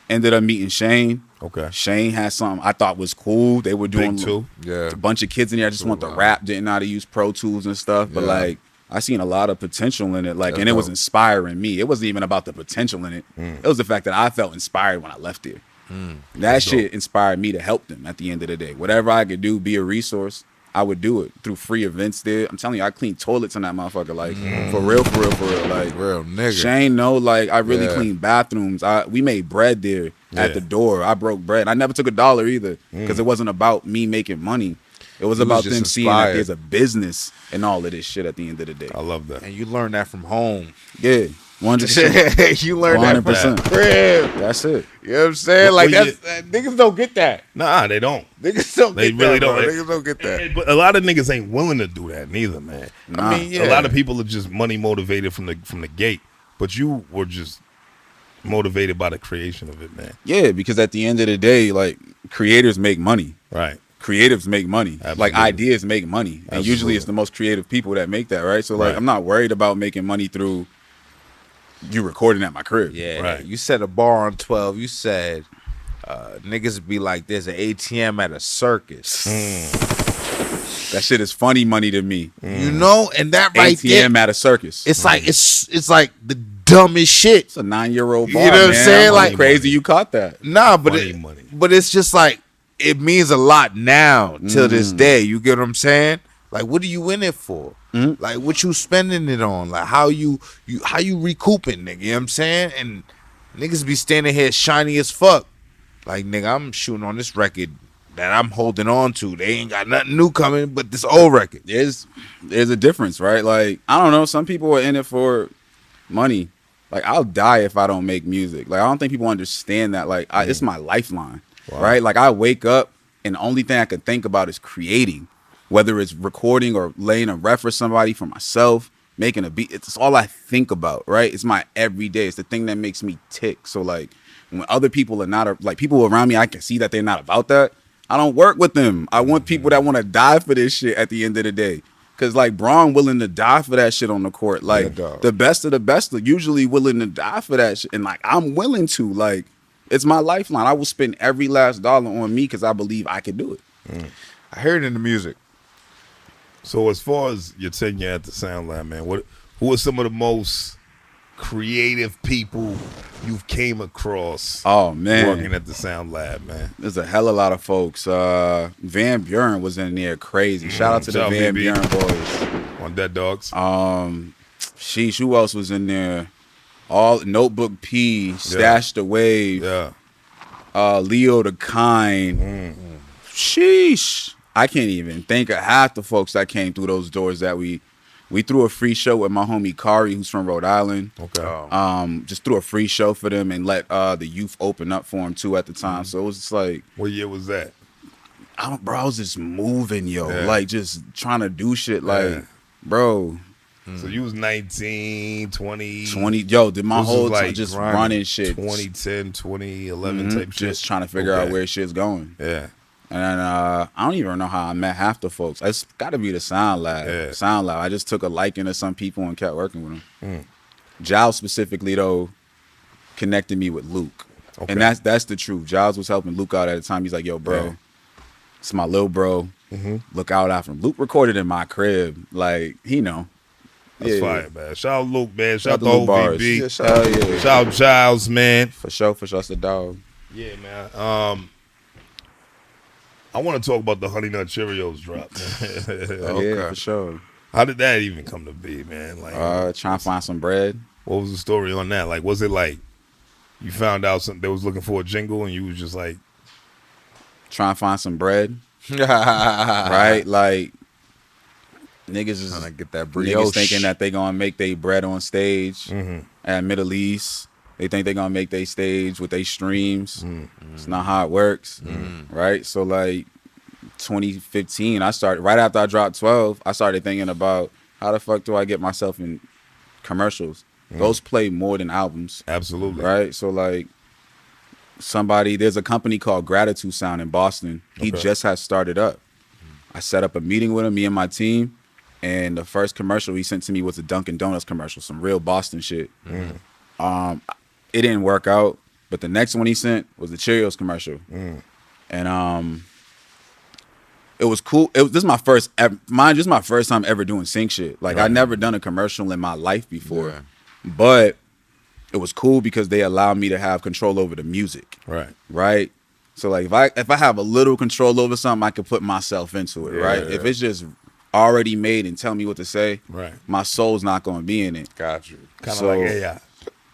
Ended up meeting Shane. Okay. Shane had something I thought was cool. They were doing Big too. Yeah. a bunch of kids in there. I just want to rap, didn't know how to use Pro Tools and stuff. But like, I seen a lot of potential in it. Like, and it was inspiring me. It wasn't even about the potential in it. It was the fact that I felt inspired when I left there. That shit inspired me to help them at the end of the day. Whatever I could do, be a resource, I would do it through free events there. I'm telling you, I cleaned toilets in that motherfucker. Like, for real. Like, Real nigga. Shane know, like, I really cleaned bathrooms. We made bread there at the door. I broke bread. I never took $1 either because it wasn't about me making money. It was about just them seeing that inspired. there's a business in all of this shit at the end of the day. I love that. And you learn that from home. Yeah, 100%. You learn that from 100%. the crib. That's it. You know what I'm saying? Well, Like, well, niggas don't get that. Nah, they don't. Niggas don't They get really that, bro. don't. Niggas don't get that. But a lot of niggas ain't willing to do that neither, man. Nah. I mean, yeah. A lot of people are just money motivated from the gate. But you were just motivated by the creation of it, man. Yeah, because at the end of the day, like, creators make money. Right. creatives make money. Absolutely. Like ideas make money. And Absolutely. usually it's the most creative people that make that, right? So like Right. I'm not worried about making money through you recording at my crib. Yeah, Right. you set a bar on 12. You said niggas be like, there's an ATM at a circus. That shit is funny money to me. You know, and that right there, ATM at a circus. it's like it's like the dumbest shit. It's a 9-year-old bar. You know what I'm man. saying? Like Like- crazy you caught that. Nah, but Money. but it's just like it means a lot now till this day. You get what I'm saying? Like, what are you in it for? Like, what you spending it on? Like, how you recouping, nigga? You know what I'm saying? And niggas be standing here shiny as fuck. Like, nigga, I'm shooting on this record that I'm holding on to. They ain't got nothing new coming, but this old record. There's a difference, right? Like, I don't know. Some people are in it for money. Like, I'll die if I don't make music. Like, I don't think people understand that. Like, it's my lifeline, right? Like, I wake up and the only thing I can think about is creating, whether it's recording or laying a ref for somebody, for myself, making a beat. It's all I think about, right? It's my everyday. It's the thing that makes me tick. So, like, when other people are not, like, people around me, I can see that they're not about that. I don't work with them. I want people that want to die for this shit at the end of the day. Because, like, Braun willing to die for that shit on the court. Like, the best of the best are usually willing to die for that shit. And, like, I'm willing to. Like, it's my lifeline. I will spend every last dollar on me because I believe I can do it. I heard it in the music. So as far as your tenure at the Sound Lab, man, who are some of the most creative people you've came across Oh, man. working at the Sound Lab, man? There's a hell of a lot of folks. Van Buren was in there crazy. Shout out to the Shout out Van VB. Buren boys. On Dead Dogs. Sheesh, who else was in there? All Notebook P, Stash the Wave, Yeah. Leo the Kind. Sheesh. I can't even think of half the folks that came through those doors that we threw a free show with my homie Kari, who's from Rhode Island. Okay. Just threw a free show for them and let the youth open up for him too at the time. So it was just like, What year was that? I was just moving, yo. Yeah. Like just trying to do shit. Like, Yeah. bro, So you was 19, 20. 20, yo, did my This was whole like time just grinding. running shit. 2010, 2011 type shit. Just trying to figure out where shit's going. Yeah. And then, I don't even know how I met half the folks. It's got to be the Sound Lab. Yeah. Sound Lab. I just took a liking to some people and kept working with them. Giles specifically, though, connected me with Luke. Okay. And that's the truth. Giles was helping Luke out at the time. He's like, yo, bro, Yeah. it's my little bro. Look out after him. Luke recorded in my crib. Like, he know. That's Yeah. fire, man. Shout out Luke, man. Shout out to to Luke whole Bars. VB. Yeah, shout out. Hell yeah. Shout out Giles, man. For sure. That's the dog. Yeah, man. I want to talk about the Honey Nut Cheerios drop. Yeah, for sure. How did that even come to be, man? Like, Trying to find some bread. what was the story on that? Like, was it like you found out something they was looking for a jingle and you was just like, Trying to find some bread. Right? Like, niggas is Trying to get that niggas brioche. thinking that they gonna make their bread on stage at Middle East. They think they gonna make their stage with their streams. It's not how it works, right? So like 2015, I started right after I dropped 12. I started thinking about how the fuck do I get myself in commercials? Those play more than albums, absolutely. right? So like there's a company called Gratitude Sound in Boston. He Okay. just has started up. I set up a meeting with him, me and my team, and the first commercial he sent to me was a Dunkin' Donuts commercial, some real Boston shit. It didn't work out, but the next one he sent was the Cheerios commercial, and it was cool. This is my first, mind you, this is my first time ever doing sync shit. Like I never done a commercial in my life before, but it was cool because they allowed me to have control over the music. Right. So like if I have a little control over something, I can put myself into it. Right. If it's just already made and tell me what to say, my soul's not going to be in it. Got you. Kind of like AI.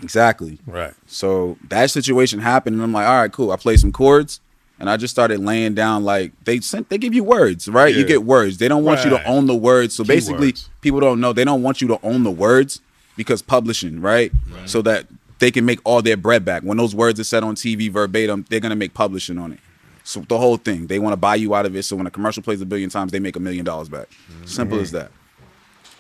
Exactly. Right. So that situation happened, and I'm like, all right, cool. I played some chords, and I just started laying down, like, they give you words, right? Yeah. You get words. They don't want you to own the words. So basically, Keywords. people don't know. They don't want you to own the words because publishing, right? So that they can make all their bread back. When those words are said on TV verbatim, they're going to make publishing on it. So the whole thing, they want to buy you out of it. So when a commercial plays 1 billion times, they make $1 million back. Simple as that.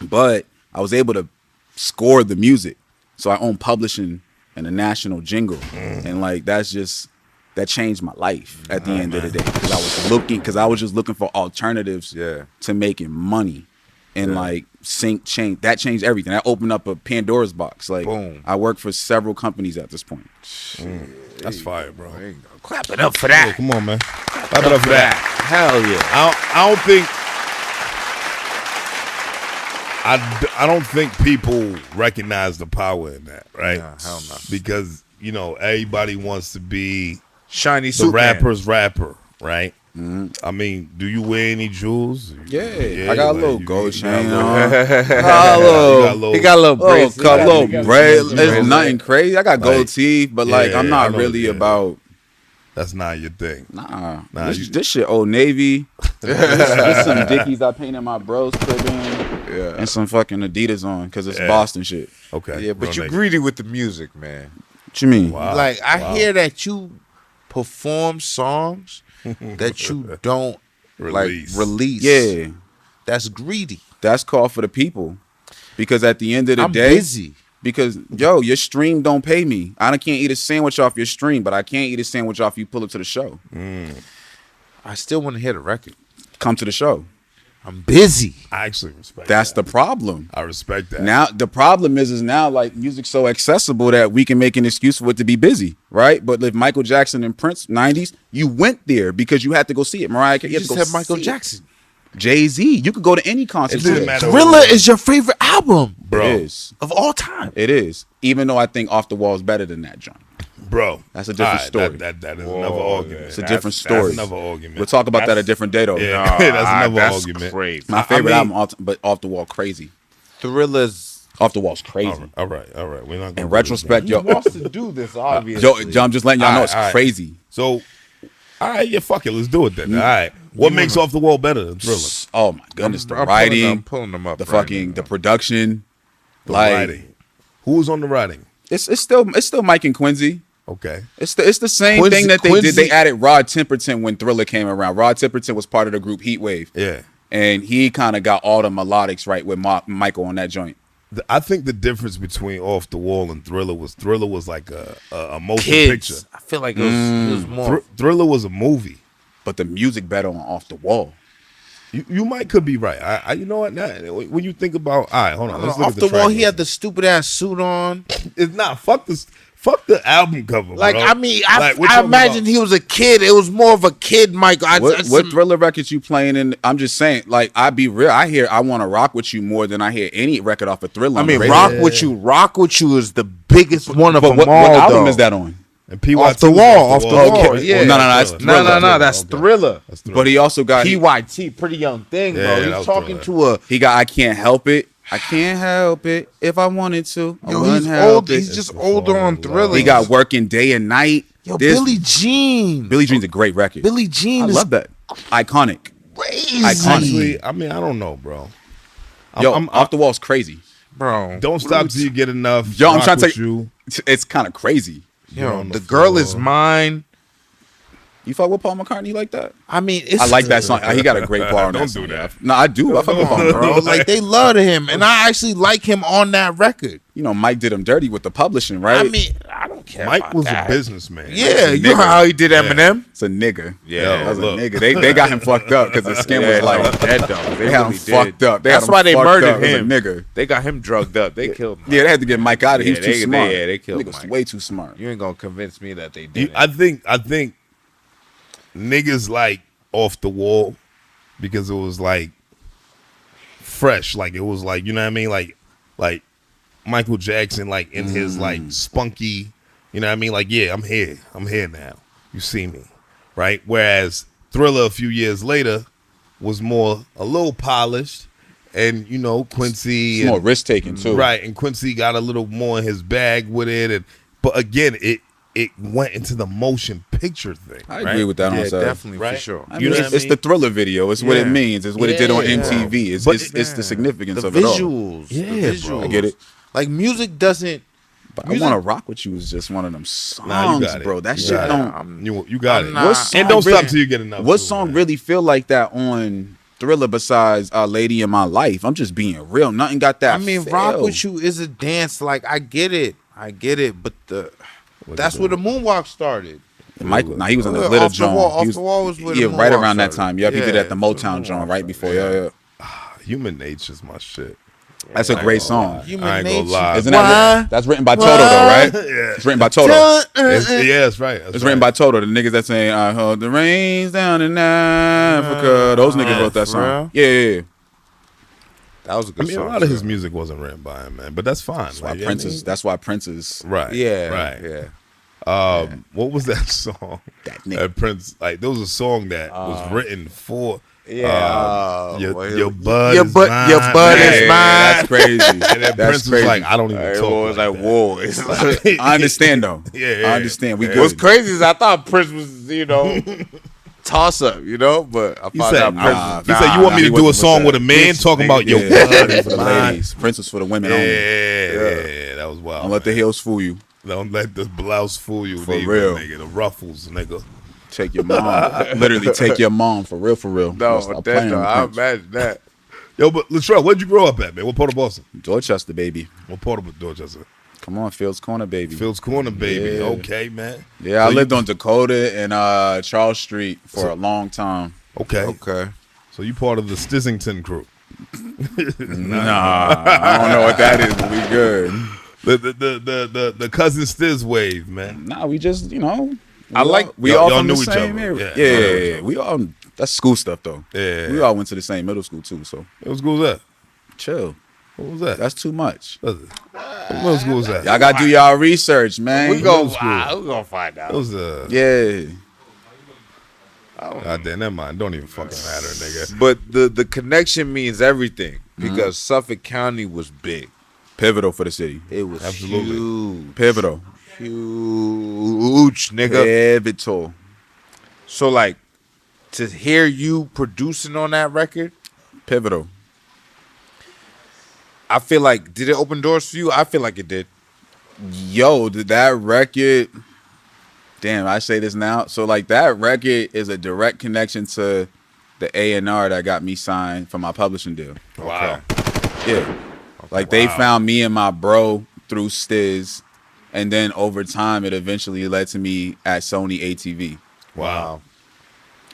But I was able to score the music. So I own publishing and a national jingle. And like, that's just that changed my life at the end of the day, because I was just looking for alternatives to making money, and like that changed everything. That opened up a Pandora's box. Like, boom. I work for several companies at this point. That's fire, bro. Clap it up for that. Yeah, come on, man. Clap it up for that. Hell yeah. I don't think. I don't think people recognize the power in that, right? Nah, hell no. Because, everybody wants to be shiny the rapper's rapper, right? Mm-hmm. I mean, do you wear any jewels? Yeah, I got a little gold chain on. He got a little bracelet. It's nothing crazy. I got gold teeth, but I'm not really about. That's not your thing. Nah, this shit Old Navy. There's some Dickies I painted my bros crib in. Yeah. And some fucking Adidas on because it's Boston shit. Okay. Yeah, but you're greedy with the music, man. What you mean? Wow. Like, I hear that you perform songs that you don't release. Yeah. That's greedy. That's called for the people. Because at the end of the day. I'm busy. Because, your stream don't pay me. I can't eat a sandwich off your stream, but I can't eat a sandwich off you pull up to the show. I still want to hear the record. Come to the show. I'm busy. I actually respect That's that. the problem. I respect that. Now, the problem is now, like, music's so accessible that we can make an excuse for it to be busy, right? But if Michael Jackson and Prince, 90s, you went there because you had to go see it. Mariah Carey, you just said Michael Jackson. Jay-Z, you could go to any concert. Thriller is your favorite album, bro. It is. Of all time. It is. Even though I think Off the Wall is better than that, John. Bro. That's a different story. That is another argument. It's a different story. That's another argument. We'll talk about that a different day, though. Yeah, that's another argument. Crazy. My favorite album, but Off the Wall, crazy. Thriller's Off the Wall's crazy. All right. We're not. In retrospect, he wants to do this, obviously. Yo, I'm just letting y'all know it's crazy. So, all right, yeah, fuck it, let's do it then. All right, what makes Off the Wall better than Thriller? Oh my goodness, the writing, I'm pulling them up. The fucking the production, the writing. Who was on the writing? It's still Mike and Quincy. Okay. It's the same thing that they did. They added Rod Temperton when Thriller came around. Rod Temperton was part of the group Heatwave. Yeah. And he kind of got all the melodics right with Michael on that joint. I think the difference between Off the Wall and Thriller was like a motion picture. I feel like it was more. Thriller was a movie. But the music better on Off the Wall. You could be right. You know what? Now, when you think about, all right, hold on. Let's look Off at the Wall, track he had the stupid ass suit on. It's not. Fuck this. Fuck the album cover. Like, bro. I mean, I imagine he was a kid. It was more of a kid, Michael. What Thriller records you playing in? I'm just saying, like, I be real. I hear I Want to Rock With You more than I hear any record off of Thriller. I mean, Rock With You is the biggest one of them all. What album though. Is that on? And PYT Off the Wall. Yeah. No, that's Thriller. That's Thriller. But he also got PYT, Pretty Young Thing, bro. He's talking to He got I Can't Help It. I can't help it if I wanted to. He's old. He's just older on Thriller. He got Working Day and Night. Billie Jean. Billie Jean's a great record. Billie Jean. I love that. Iconic. Crazy. Actually, I mean, I don't know, bro. Off the Wall's crazy, bro. Don't stop till you get enough. Yo, I'm trying to tell you, it's kind of crazy. Yo, The Girl Is Mine. You fuck with Paul McCartney like that? I mean, I like that song. He got a great part on that. Don't do that. No, I do. I fuck with Paul McCartney. Bro, like, they love him, and I actually like him on that record. You know, Mike did him dirty with the publishing, right? I mean, I don't care. Mike was that. a businessman. Yeah, you know how he did Eminem? It's a nigga. Yeah, that's a nigga. They got him fucked up because his skin was like dead though. They had him fucked up. That's why they murdered him. Nigga. They got him drugged up. They killed him. Yeah, they had to get Mike out of here. He was too smart. They killed him. Nigga's way too smart. You ain't gonna convince me that they did. I think niggas like Off the Wall because it was like fresh, like it was like, you know what I mean, like Michael Jackson, like in his like spunky, you know what I mean, like, yeah, I'm here now, you see me, right? Whereas Thriller a few years later was a little polished, and you know Quincy more risk taking too, right? And Quincy got a little more in his bag with it, but again, it went into the motion picture thing. I agree with that. Yeah, on definitely, right? for sure. I mean, it's the Thriller video. It's what it means. It's what it did on MTV. It's the significance the of it all. visuals. Yeah, the visuals. I get it. Like, music doesn't. But I Want to Rock With You is just one of them songs, bro. That shit don't. You got it. And don't stop till you get enough. What song really feel like that on Thriller besides Lady in My Life? I'm just being real. Nothing got that. I mean, Rock With You is a dance. Like, I get it, but that's where the moonwalk started. Michael, he was in the Off Glitter the joint. Wall- He Off the Wall was with him. right Oh, around that sorry. time. Yep, he did it at the Yeah, Motown joint right before. Yeah. Human Nature's my shit. That's a great song. Human I ain't gonna nature. lie. Isn't that that's written by Toto though, right? Yeah. It's written by Toto. Yeah, that's right. It's written by Toto. The niggas that saying "I hold the reins down in Africa." Those niggas wrote that song. Yeah. That was a good I mean, song. a lot of his music wasn't written by him, man, but that's fine. That's why Prince is. That's why Prince is. Right. Yeah. Right. Yeah. What was that song? That nigga. Prince, like, there was a song that was written for. Yeah. Your bud Your is bud- mine. your bud man. is mine. That's crazy. And then That's Prince was crazy. like, I don't even Everyone was talk like, that. whoa. It's like, I understand though. Yeah. I understand. We what's good. crazy is I thought Prince was, toss up, but I He found said, out Prince nah, was he said, you want me he to do a wasn't song with with a that. man talking about your Yeah, bud for is the mine. ladies. Prince was for the women only. Yeah, that was wild. Don't let the man. heels fool you. Don't let the blouse fool you. For neither, real. nigga. The ruffles, nigga. Take your mom. Literally take your mom for real. Don't no, stop that, playing no, with I Prince. imagine that. Yo, but Latrell, where'd you grow up at, man? What part of Boston? Dorchester, baby. What part of Dorchester? Come on, Phil's Corner, baby. Phil's Corner, baby. Yeah. Okay, man. Yeah, I So lived on Dakota and Charles Street for a long time. Okay. Okay. So you part of the Stissington crew. Nah, I don't know what that is, but we good. The cousin Stiz wave, man. Nah, we just, we Y'all- all y'all from knew the each same other. area. Yeah, y'all knew each Yeah, other. we all, that's school stuff though. Yeah. We all went to the same middle school too, so What school was that? chill. What was that? That's too much. What middle school was that? Y'all gotta do y'all research, man. We middle go. school. We gonna find out. It was Yeah. God damn, never mind. Don't even fucking matter, nigga. But the connection means everything because Suffolk County was big. Pivotal for the city. It was Absolutely. huge, Pivotal. huge, nigga. Pivotal. So like, to hear you producing on that record, Pivotal. I feel like, did it open doors for you? I feel like it did. Yo, did that record? Damn, I say this now. So like that record is a direct connection to the A&R that got me signed for my publishing deal. Wow. Yeah. Like they found me and my bro through Stiz, and then over time it eventually led to me at Sony ATV Wow.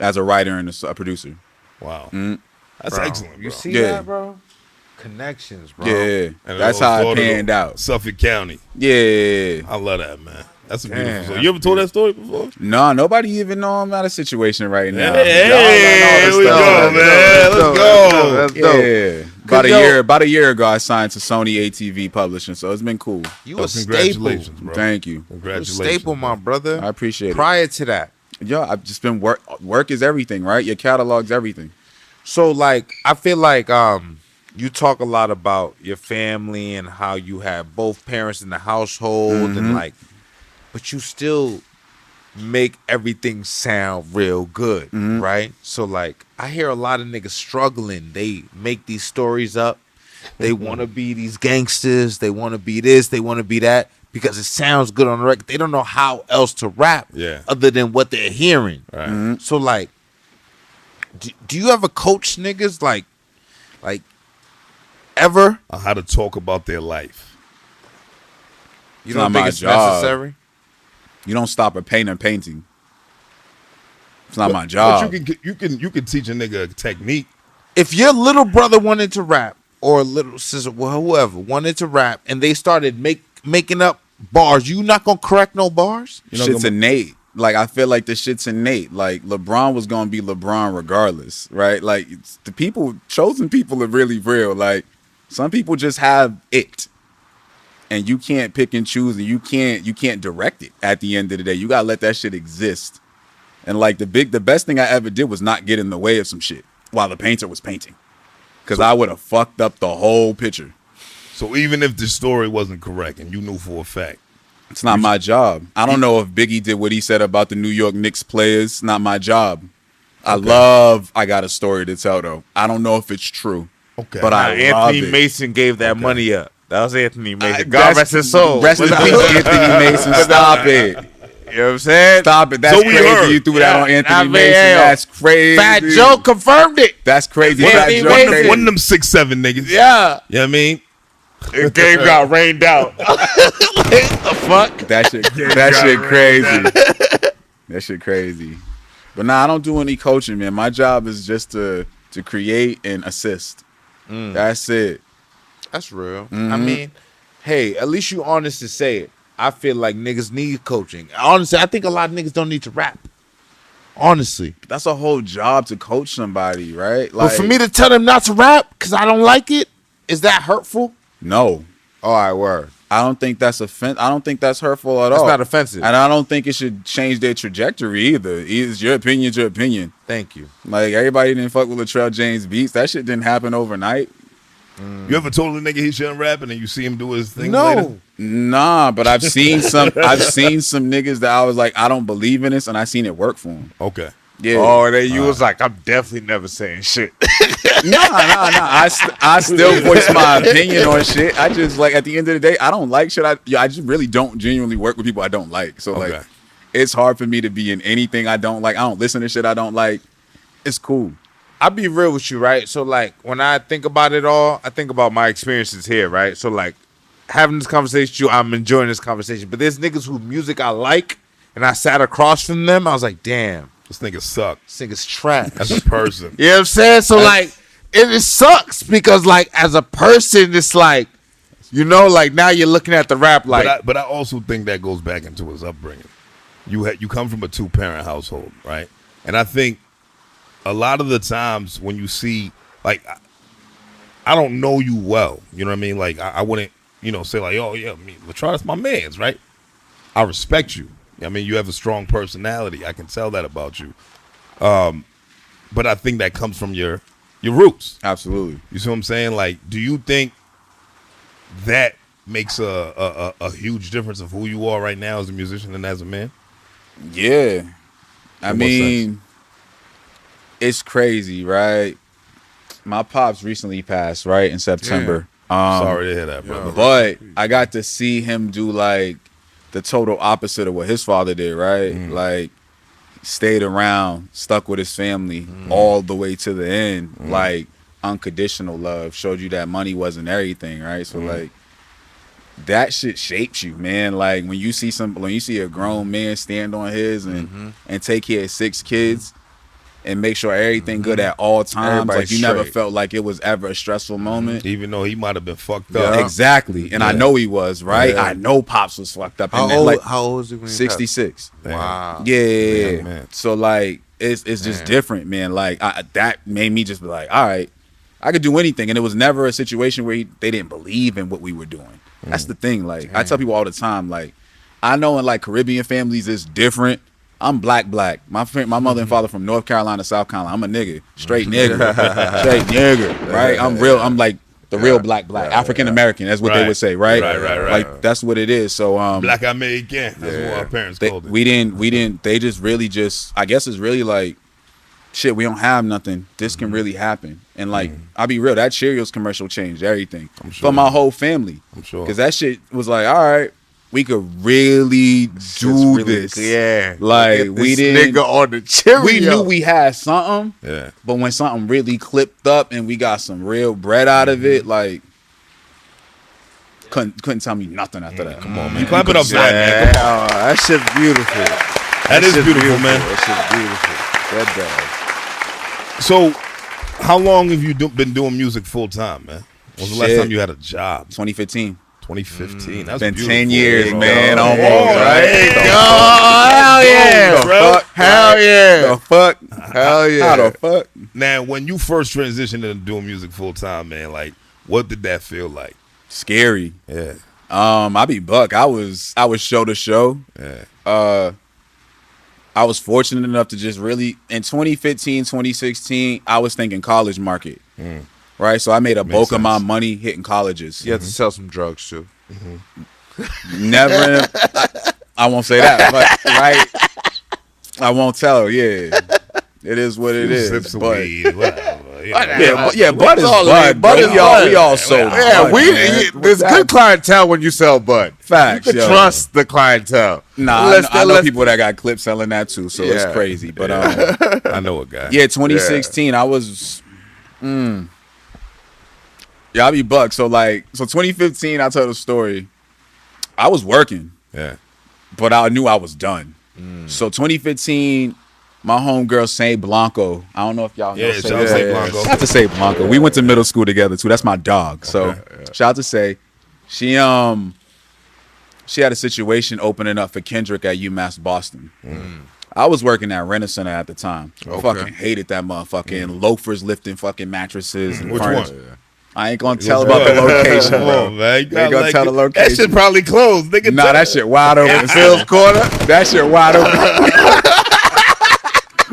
as a writer and a producer. Wow. Mm. That's Bro, excellent, bro. You see Yeah. that, bro? Connections, bro. Yeah, And that's it how was it panned out. Suffolk County. Yeah. I love that, man. That's a beautiful Damn, story. You ever told that story before? No, nobody even know I'm out of situation right now. Hey, here we go, stuff. man. Let's go. That's dope. Yeah. About a year ago, I signed to Sony ATV Publishing, so it's been cool. You a staple. Congratulations, bro. Thank you. You a Congratulations. staple, my brother. I appreciate it. Prior to that, Yo, I've just been work. Work is everything, right? Your catalog's everything. so like, I feel like you talk a lot about your family and how you have both parents in the household and like, but you still make everything sound real good, right? So like, I hear a lot of niggas struggling. They make these stories up. They want to be these gangsters. They want to be this. They want to be that because it sounds good on the record. They don't know how else to rap other than what they're hearing. Right. So like, do you ever coach niggas like ever? On how to talk about their life. You It's don't not think my it's job. necessary? You don't stop a painter painting. It's not my job. But you can teach a nigga a technique. If your little brother wanted to rap or little sister, well, whoever wanted to rap, and they started making up bars, you not gonna correct no bars? You know, Shit's innate. Like I feel like the shit's innate. Like LeBron was gonna be LeBron regardless, right? Like it's, the chosen people are really real. Like some people just have it, and you can't pick and choose, and you can't direct it. At the end of the day, you gotta let that shit exist. And like the best thing I ever did was not get in the way of some shit while the painter was painting, because I would have fucked up the whole picture. So even if the story wasn't correct and you knew for a fact, It's not my job. I don't know if Biggie did what he said about the New York Knicks players. It's not my job. I got a story to tell though. I don't know if it's true. okay. But I love Anthony it. Mason gave that money up. That was Anthony Mason. God That's- rest his soul. Rest in peace, Anthony Mason. Stop it. You know what I'm saying? Stop it. That's So we crazy. heard. You threw that on Anthony I mean, Mason. hell, That's crazy. Fat Joe confirmed it. That's crazy. Anthony Fat Joe Mason. crazy. one of them 6'7" niggas. Yeah. You know what I mean? The game got rained out. What the fuck? That shit crazy. That shit crazy. But nah, I don't do any coaching, man. My job is just to create and assist. That's it. That's real. I mean, hey, at least you honest to say it. I feel like niggas need coaching. Honestly, I think a lot of niggas don't need to rap. Honestly. That's a whole job to coach somebody, right? But for me to tell them not to rap because I don't like it, is that hurtful? No. All right, word. I don't think that's I don't think that's hurtful at That's all. not offensive. And I don't think it should change their trajectory either. It's your opinion, your opinion. Thank you. Like, everybody didn't fuck with Latrell James beats. That shit didn't happen overnight. You ever told a nigga he shouldn't rap and then you see him do his thing No. later? Nah, but I've seen some niggas that I was like, I don't believe in this, and I seen it work for them. Okay. Yeah. Oh, and then you was like, I'm definitely never saying shit. Nah. I still voice my opinion on shit. I just, like, at the end of the day, I don't like shit. I just really don't genuinely work with people I don't like. So, Okay. like, it's hard for me to be in anything I don't like. I don't listen to shit I don't like. It's cool. I'll be real with you, right? So, like, when I think about it all, I think about my experiences here, right? So, like, having this conversation with you, I'm enjoying this conversation. But there's niggas whose music I like, and I sat across from them. I was like, damn, This nigga suck this nigga's trash. as a person. You know what I'm saying? So, like, it sucks because, like, as a person, it's like, you know, like, now you're looking at the rap like. But I also think that goes back into his upbringing. You come from a 2-parent household, right? And I think a lot of the times when you see, like, I don't know you well, you know what I mean? Like, I wouldn't, say like, oh yeah, Latrell, that's my man's, right? I respect you. I mean, you have a strong personality. I can tell that about you. But I think that comes from your roots. Absolutely. You see what I'm saying? Like, do you think that makes a huge difference of who you are right now as a musician and as a man? Yeah. I In what mean, it's crazy, right? My pops recently passed, right, in September. Sorry to hear that, brother. But I got to see him do, like, the total opposite of what his father did, right? Like, stayed around, stuck with his family all the way to the end. Like, unconditional love, showed you that money wasn't everything, right? So, like, that shit shapes you, man. Like, when you see a grown man stand on his and take care of 6 kids and make sure everything good at all times, Everybody's like, you never straight. felt like it was ever a stressful moment. Even though he might have been fucked Yeah, up. exactly. And I know he was, right? Yeah. I know Pops was fucked up. How that, old, like, how old is he when he 66. passed? Wow. Yeah. Damn, man. So, like, it's just different, man. Like, that made me just be like, all right, I could do anything. And it was never a situation where they didn't believe in what we were doing. That's the thing. Like, I tell people all the time, like, I know in, like, Caribbean families it's different. I'm black. My mother and father from North Carolina, South Carolina. I'm a nigga. Straight nigga. Straight nigga. Right? I'm real. I'm like the real black. African American. That's what they would say, right? Right. Like, that's what it is. So Black American. That's what our parents called it. we didn't they just really I guess it's really like, shit, we don't have nothing. This can really happen. And, like, I'll be real, that Cheerios commercial changed everything. I'm sure. For my whole family. I'm sure. Because that shit was like, all right, we could really do this. Yeah. Like, Get we this didn't. nigga on the Cheerio. We knew we had something. Yeah. But when something really clipped up and we got some real bread out of it, like, couldn't tell me nothing after that. Come on, man. Clap it up for that, man. Come on. Oh, that shit's beautiful. That is beautiful, man. That shit's beautiful. That does. So, how long have you been doing music full time, man? When was the last Shit. time you had a job? 2015. 2015. That's Been beautiful. 10 years, bro. man. Oh, Almost, right? right? Hell yeah. bro. Hell yeah. The fuck? Hell yeah. How the fuck? Now, when you first transitioned into doing music full time, man, like, what did that feel like? Scary. Yeah. I be buck. I was show to show. Yeah. I was fortunate enough to just really, in 2015, 2016, I was thinking college market. Right? So I made a bulk of my money hitting colleges. You have to sell some drugs too. Never. I won't say that, but right? I won't tell. Yeah, it is what it is. Sips of But weed, whatever. yeah, bud is bud. Bud is We all sold. Yeah, bud, man. there's good clientele when you sell bud. Facts. You can yo. trust the clientele. Nah, I know people that got clips selling that too, so it's Yeah. crazy. But I know a guy. yeah, 2016, I was. Yeah, I'll be buck. So 2015, I tell the story. I was working, Yeah. but I knew I was done. So 2015, my homegirl Say Blanco. I don't know if y'all know. Yeah, shout out to Say Blanco. Shout out to Say Blanco. We went to middle school together too. That's my dog. So shout out to Say. She had a situation opening up for Kendrick at UMass Boston. I was working at Rent-A-Center at the time. I fucking hated that motherfucking loafers lifting fucking mattresses. And Which furniture. one? I ain't gonna tell about the location, Come bro. on, man. You ain't gonna tell the location. That shit probably closed. Nigga, Nah, that shit wide open. Phil's corner. That shit wide open.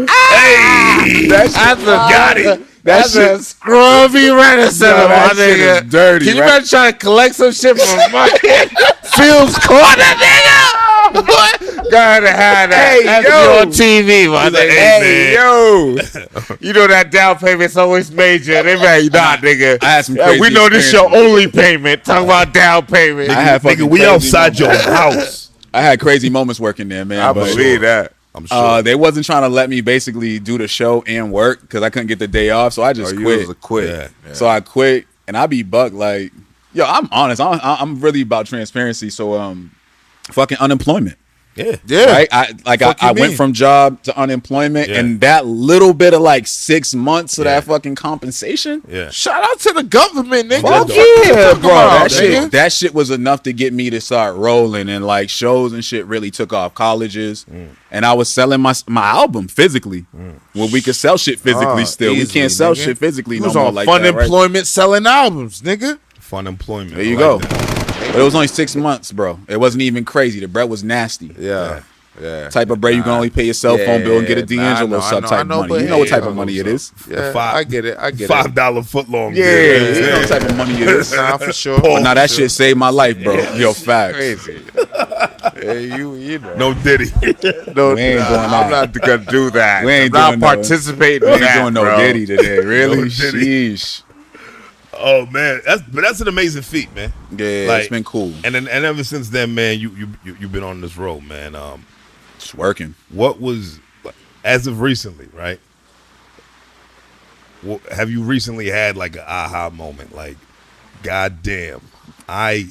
Hey, got it. That's a scrubby Rent-A-Center, my that shit nigga. is dirty, Can you right? imagine trying to collect some shit from fucking Phil's corner, nigga? Go ahead and have that. Hey, That's yo. on TV, my like, nigga. hey, Yo. You know that down payment's always major. They like, nah, nigga. I had some Yeah, crazy we know this your experiences. only payment. Talk about down payment. I had fucking nigga, we crazy outside your moments. house. I had crazy moments working there, man. I but, believe that. I'm sure. they wasn't trying to let me basically do the show and work because I couldn't get the day off, so I just quit. quit. Yeah. So I quit, and I be buck like, yo, I'm honest. I'm really about transparency. So fucking unemployment. Yeah. Yeah. Right? I went from job to unemployment, Yeah. and that little bit of like 6 months of that fucking compensation. Yeah. Shout out to the government, nigga. Fuck Yeah, bro. About, That shit was enough to get me to start rolling, and like shows and shit really took off. Colleges, and I was selling my album physically. Well, we could sell shit physically still. We easily, can't sell nigga. shit physically You no was more on like fun that. Right? employment selling albums, nigga. Fun employment. There you I go. like that. But it was only 6 months, bro. It wasn't even crazy. The bread was nasty. Yeah. Type of bread you can only pay your cell phone bill and get a D'Angelo type of money. You know what type of money it is. Yeah, five- I get it. $5 footlong. Yeah, you know what type of money it is. Nah, for sure. But now that shit saved my life, bro. Yo, facts. Crazy. Hey, you know. No Diddy. No, We ain't doing I'm that. not gonna do that. We ain't I'm doing not no- participating We in ain't that, doing no bro. Diddy today. Really? No Diddy. Sheesh. Oh man, that's an amazing feat, man. Yeah, Like, it's been cool. And ever since then, man, you've been on this road, man. It's working. What was, as of recently, right? Have you recently had like an aha moment? Like, God damn, I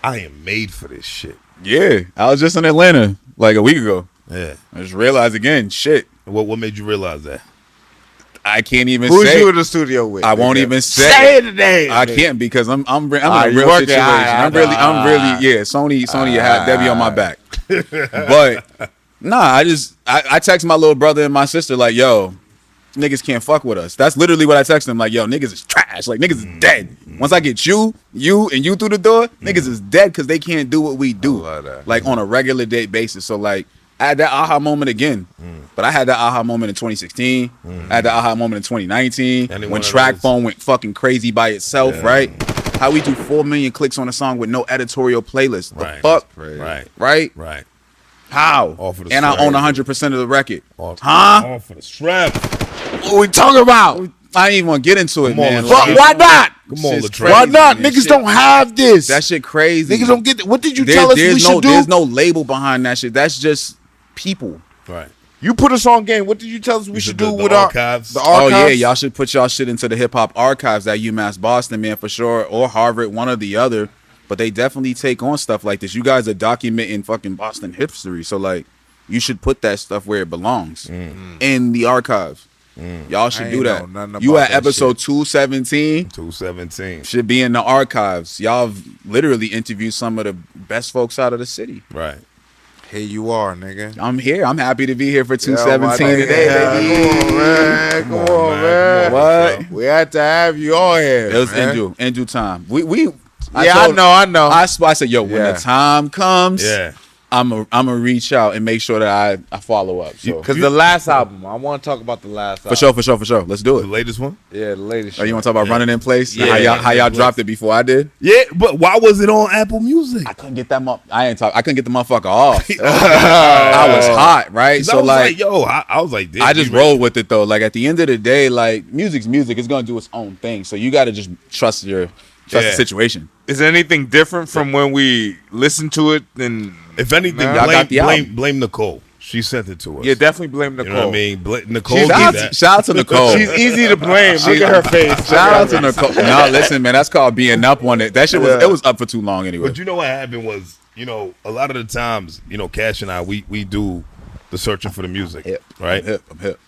am made for this shit. Yeah, I was just in Atlanta like a week ago. Yeah. I just realized again, shit. What made you realize that? I can't even Who's say. you in the studio with? I won't nigga? even say. Say the name. I can't because I'm in a you real working? situation. I'm really yeah. Sony had Debbie on my back. But nah, I text my little brother and my sister like, yo, niggas can't fuck with us. That's literally what I text them, like, yo, niggas is trash. Like, niggas is dead. Once I get you through the door, niggas is dead because they can't do what we do. I love that. Like on a regular day basis. So like I had that aha moment again. But I had that aha moment in 2016. I had that aha moment in 2019 Any one when of Track those? Phone went fucking crazy by itself, right? How we do 4 million clicks on a song with no editorial playlist. The Right. fuck? Right. Right? How? All for the And I strap. own 100% of the record. All Huh? for the strap. What we talking about? I ain't even want to get into it, Come on, man. Latrell. Like, Why not? Come on, shit's Latrell. crazy, Why not? man. Niggas Shit- don't have this. That shit crazy. Niggas don't get it. What did you tell us we should do? There's no label behind that shit. That's just people. Right. You put us on game. What did you tell us we should said do the with archives? the Oh archives? yeah, y'all should put y'all shit into the hip hop archives at UMass Boston, man, for sure, or Harvard, one or the other. But they definitely take on stuff like this. You guys are documenting fucking Boston history, so like, you should put that stuff where it belongs in the archives. Y'all should I do ain't that. know nothing You about at that episode 217 217. should be in the archives. Y'all have literally interviewed some of the best folks out of the city. Right. Here you are, nigga. I'm here. I'm happy to be here for Yeah, 217 my nigga. today, baby. Come on, man. Come on, man. What? We had to have you on here. It was man. in due time. I know. I said, yo, when Yeah. the time comes, Yeah. I'm gonna reach out and make sure that I follow up. So Because the last album, I want to talk about the last album. for sure. Let's do The it. latest one? Yeah, the latest. Oh, you shit. want to talk about running in place? Yeah. How y'all dropped it before I did? Yeah, but why was it on Apple Music? I couldn't get that. I couldn't get the motherfucker off. I was hot, right? 'Cause So I was like, yo, I was like, damn, I just you rolled with it though. Like at the end of the day, like music's music. It's gonna do its own thing. So you got to just trust the situation. Is there anything different from when we listened to it? Than If anything, Nah. Y'all got the album. blame Nicole. She sent it to us. yeah, definitely blame Nicole. You know what I mean? Nicole She's did Shout that. out, shout out to Nicole. She's easy to blame. Look at her face. Shout out to Nicole. No, listen, man, that's called being up on it. That shit was Yeah. it was up for too long anyway. But you know what happened was you know, a lot of the times, you know, Cash and I, we do the searching for the music, right? I'm hip.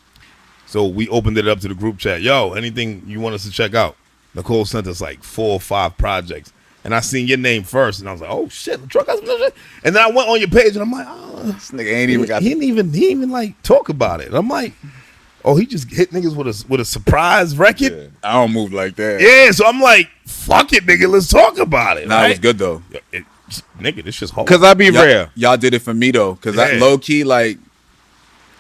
So we opened it up to the group chat. Yo, anything you want us to check out? Nicole sent us like 4 or 5 projects. And I seen your name first, and I was like, "Oh shit, the truck has some shit." And then I went on your page, and I'm like, "Oh, This nigga ain't even got. he didn't even like talk about it." And I'm like, "Oh, he just hit niggas with a surprise record." Yeah, I don't move like that. Yeah, so I'm like, "Fuck it, nigga, let's talk about it." Nah, right? it was good though. Nigga, this shit's hard. Because I be real. Y'all did it for me though, because I Yeah. low key like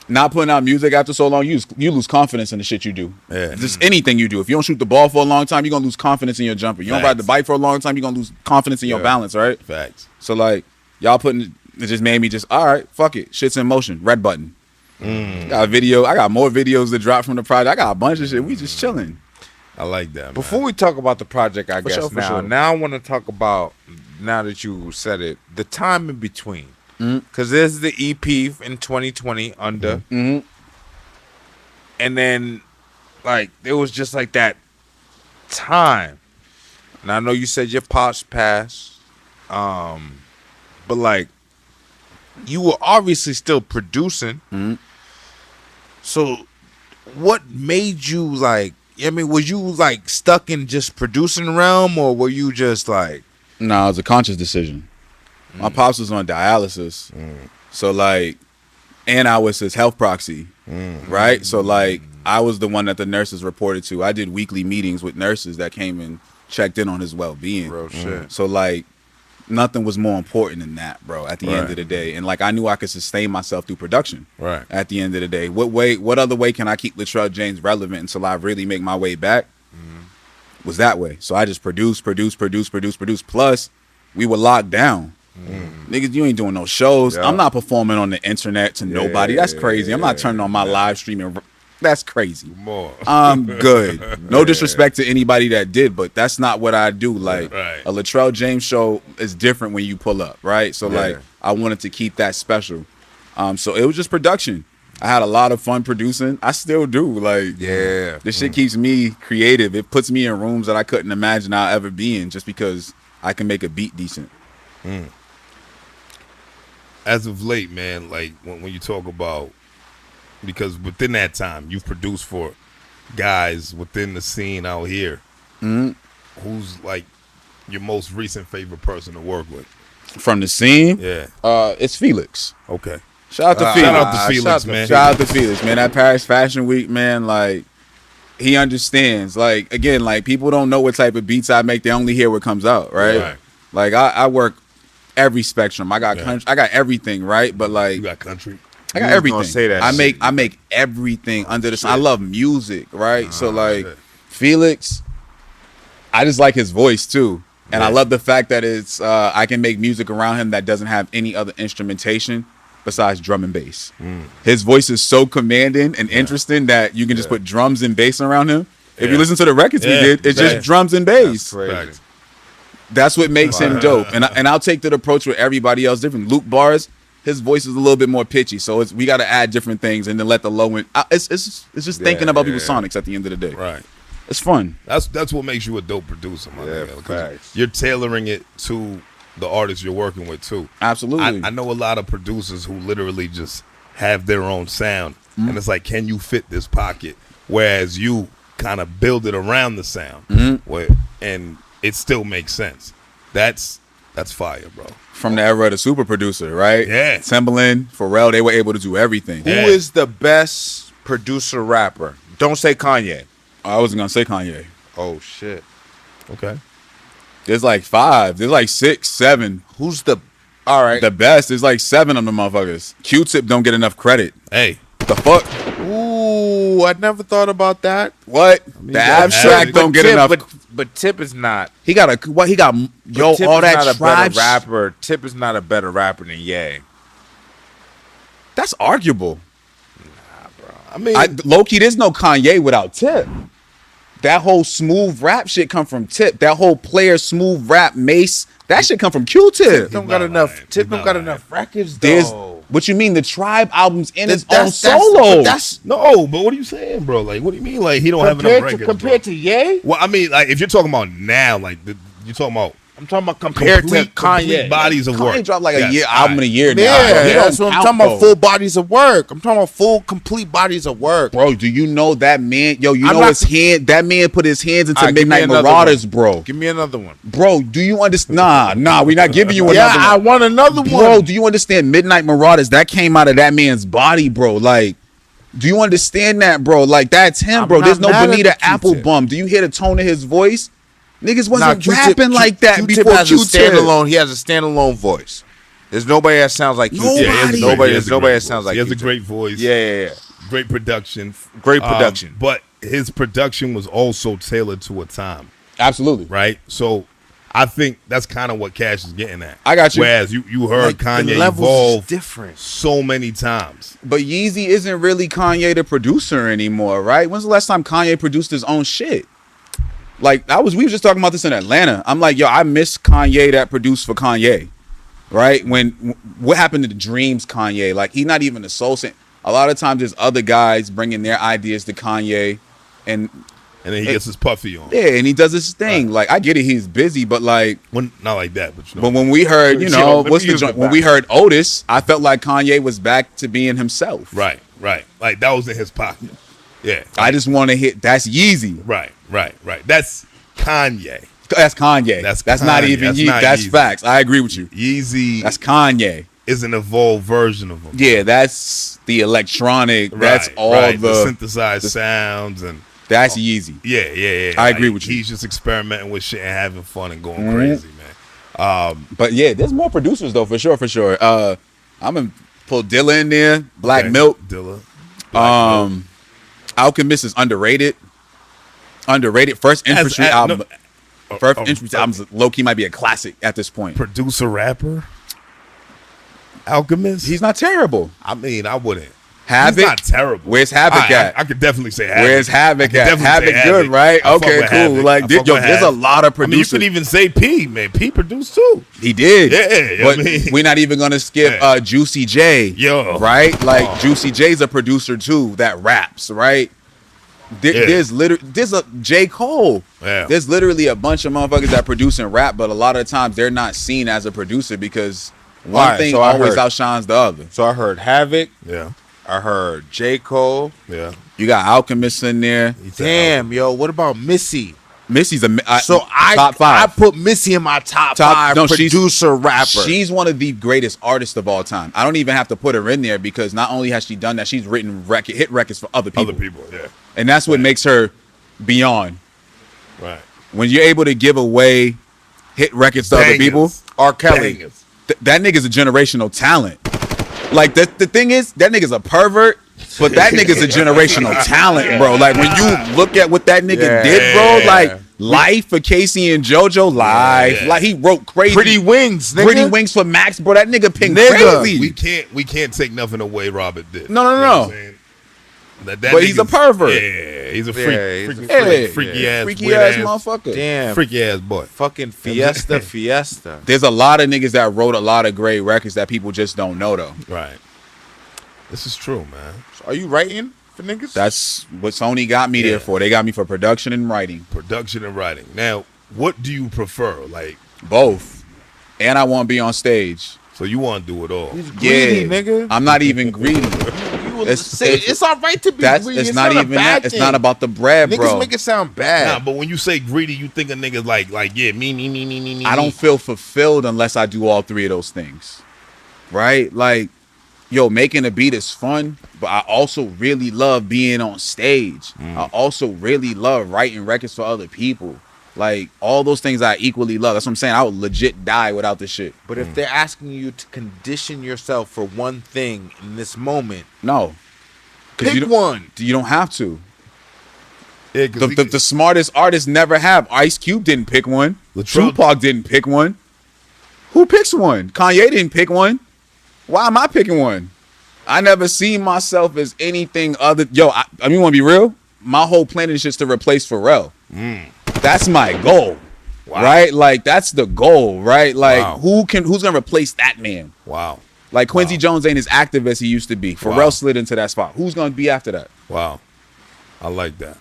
not putting out music after so long. You lose confidence in the shit you do. Yeah. Just anything you do. If you don't shoot the ball for a long time, you're gonna lose confidence in your jumper. You don't ride the bike for a long time, you're gonna lose confidence in your balance, right? Facts. So like y'all putting it just made me just all right, fuck it. Shit's in motion. Red button. Got a video. I got more videos to drop from the project. I got a bunch of shit. We just chilling. I like that. Before we talk about the project, I guess sure, for now. sure. Now I want to talk about, now that you said it, the time in between. Because there's the EP in 2020 under. Mm-hmm. And then, like, there was just like that time. And I know you said your pops passed. But like, you were obviously still producing. So what made you like, I mean, was you like stuck in just producing realm, or were you just like? No, it was a conscious decision. My pops was on dialysis. So like, and I was his health proxy, right? So like, I was the one that the nurses reported to. I did weekly meetings with nurses that came and checked in on his well-being. Real shit. So like, nothing was more important than that, bro, at the end of the day. And like, I knew I could sustain myself through production. Right. At the end of the day. What other way can I keep Latrell James relevant until I really make my way back? Was that way. So I just produce. Plus, we were locked down. Niggas, you ain't doing no shows. Yeah. I'm not performing on the internet to nobody. That's crazy. I'm not turning on my live streaming. That's crazy. More. I'm good. No disrespect to anybody that did, but that's not what I do. Like Right. a Latrell James show is different when you pull up, right? So like I wanted to keep that special. So it was just production. I had a lot of fun producing. I still do. Like this shit keeps me creative. It puts me in rooms that I couldn't imagine I'll ever be in just because I can make a beat decent. As of late, man, like when you talk about, because within that time you've produced for guys within the scene out here, who's like your most recent favorite person to work with? From the scene, Yeah. it's Felix. Okay. Shout out to Felix. Shout out to Felix, man. Shout out to Felix, man. That Paris Fashion Week, man, like, he understands. Like, again, like, people don't know what type of beats I make. They only hear what comes out, right? Right. Like, I work every spectrum. I got country, I got everything, right? But, like, You got country. I got You was everything. gonna say that I shit. make everything under the sun. I love music, right? So, like, shit. Felix, I just like his voice, too. And I Yeah. love the fact that it's I can make music around him that doesn't have any other instrumentation besides drum and bass. His voice is so commanding and interesting that you can just put drums and bass around him. If you Yeah. listen to the records we did, it's Yeah. just drums and bass. Crazy. Facts. That's what makes him dope. And I'll take that approach with everybody else different. Luke Bars, his voice is a little bit more pitchy, so we got to add different things and then let the low end. It's just thinking about people's sonics at the end of the day. Right. It's fun. That's what makes you a dope producer, my nigga. 'Cause facts. you're tailoring it to the artist you're working with too. Absolutely. I know a lot of producers who literally just have their own sound, and it's like, can you fit this pocket? Whereas you kind of build it around the sound, and it still makes sense. That's fire, bro. From the era of the super producer, right? Yeah. Timbaland, Pharrell, they were able to do everything. Who is the best producer rapper? Don't say Kanye. I wasn't gonna say Kanye. Oh shit. Okay. There's like 5. There's like 6, 7. Who's the? All right. The best. There's like 7 of them motherfuckers. Q-Tip don't get enough credit. Hey, The fuck? Ooh, I never thought about that. What? The abstract don't get Tip, enough. But Tip is not. He got a what? He got yo Tip all is that not a tribe. better rapper. Tip is not a better rapper than Ye. That's arguable. I mean, Low key, there's no Kanye without Tip. That whole smooth rap shit come from Tip. That whole player smooth rap Mace. That shit come from Q-Tip. Don't not got enough. lying. Tip He's don't not got lying. enough records There's though. what you mean? The Tribe albums in his own That's- solo. but that's no, but what are you saying, bro? Like, what do you mean? Like, he don't have enough records, compared to Ye. Well, I mean, like, if you're talking about now, like, you're talking about I'm talking about compared to Kanye. Complete bodies of work. Kanye dropped like Yes. a year album in a year now. Yeah, He that's don't what I'm count, talking about. though. Full bodies of work. I'm talking about full, complete bodies of work. Bro, do you know that man? Yo, you I'm know not- his hand. That man put his hands into All right, give me Midnight another Marauders, one. bro. Give me another one. Bro, do you understand? Nah, we're not giving you another Yeah, one. I want another one. Bro, do you understand Midnight Marauders? That came out of that man's body, bro. Like, do you understand that, bro? Like, that's him, I'm bro. There's not no mad at Bonita the Q-tip. Applebum. Do you hear the tone of his voice? Niggas wasn't Q-Tip- rapping like that Q-Tip before has Q-Tip. a standalone. He has a standalone voice. There's nobody that sounds like Q-Tip. Nobody. Yeah, he has a great- Nobody. he has There's a nobody great that sounds voice. like He has a Q-Tip. great voice. Yeah. Great production. Great production. But his production was also tailored to a time, Absolutely. right? So I think that's kind of what Cash is getting at. I got you. Whereas you heard Like, the Kanye levels is evolve different. so many times. But Yeezy isn't really Kanye the producer anymore, right? When's the last time Kanye produced his own shit? Like, we were just talking about this in Atlanta. I'm like, yo, I miss Kanye that produced for Kanye, right? What happened to the Dreams Kanye? Like, he's not even a soul singer. A lot of times there's other guys bringing their ideas to Kanye, and And then he gets his puffy on. yeah, and he does his thing. Like, I get it, he's busy, but like, Not like that, but you know. but when we heard, you Yo, know, let me what's the use joint? the When back. we heard Otis, I felt like Kanye was back to being himself. Right. Like that was in his pocket. Yeah. I just want to hit. That's Yeezy. Right. That's Kanye. That's Kanye. That's not Kanye. even That's Yeezy. not That's Yeezy. facts. I agree with you. Yeezy That's Kanye. is an evolved version of him. Yeah, that's the electronic. That's all the the. synthesized sounds and That's Yeezy. yeah. I agree with you. He's just experimenting with shit and having fun and going crazy, man. But yeah, there's more producers though, for sure. I'm gonna pull Dilla in there. Black Okay, Milk. Dilla. Alchemist is underrated. First Infantry album. First Infantry album low key might be a classic at this point. Producer rapper. Alchemist. He's not terrible. I mean, I wouldn't. Havoc. He's not terrible. Where's Havoc at? I could definitely say Havoc. Where's Havoc I at? could definitely say Havoc good, right? I fuck Okay, with cool. Havoc. Like, I fuck with there's a Havoc. lot of I mean, you producers. could even say P, man. P produced too. He did. Yeah, but I mean- we're not even gonna skip Yeah. Juicy J. Yo. Right? Like Juicy J's a producer too that raps, right? There's a J. Cole. Yeah. There's literally a bunch of motherfuckers that produce and rap, but a lot of times they're not seen as a producer because one Alright, thing so I always heard- outshines the other. So I heard Havoc. Yeah. I heard J. Cole. Yeah. You got Alchemist in there. Damn, yo, what about Missy? Missy's Top 5. I put Missy in my top 5 no, she's- producer rapper. She's one of the greatest artists of all time. I don't even have to put her in there because not only has she done that, she's written hit records for other people. Yeah. And that's what makes her beyond. Right. When you're able to give away hit records to other people, R. Kelly. Bangers. that nigga's a generational talent. Like, the thing is, that nigga's a pervert, but that nigga's a generational talent, bro. Like, when you look at what that nigga did, bro, like, Life for Casey and JoJo, Life. Yeah. Like, he wrote crazy. Pretty Wings, nigga. Pretty Wings for Max, bro. That nigga pinged Nigga. crazy. We can't take nothing away Robert did. No. You know what I'm saying? That But he's a nigga's- pervert. Yeah, he's a freak, Yeah, he's a freaky ass, Freaky weird ass ass, motherfucker. Damn. freaky ass boy. Fucking Fiesta. There's a lot of niggas that wrote a lot of great records that people just don't know, though. Right. This is true, man. Are you writing for niggas? That's what Sony got me there for. They got me for production and writing. Production and writing. Now, what do you prefer? Like, Both. And I want to be on stage. so you want to do it all? greedy, nigga. I'm not even greedy. It's all right to be greedy. It's not even that. It's not about the bread, Niggas bro. make it sound bad. Nah, but when you say greedy, you think of niggas like yeah, me. I don't feel fulfilled unless I do all three of those things. Right? Like, yo, making a beat is fun, but I also really love being on stage. I also really love writing records for other people. Like, all those things I equally love. That's what I'm saying. I would legit die without this shit. But if they're asking you to condition yourself for one thing in this moment, No. 'Cause pick one. You don't have to. Yeah, The smartest artists never have. Ice Cube didn't pick one. Latrell- Tupac didn't pick one. Who picks one? Kanye didn't pick one. Why am I picking one? I never seen myself as anything other. Yo, I mean, want to be real? My whole plan is just to replace Pharrell. That's my goal, right? Like, that's the goal, right? Like, Wow. who's gonna replace that man? Wow. Like, Quincy Jones ain't as active as he used to be. Pharrell Wow. slid into that spot. Who's gonna be after that? Wow. I like that.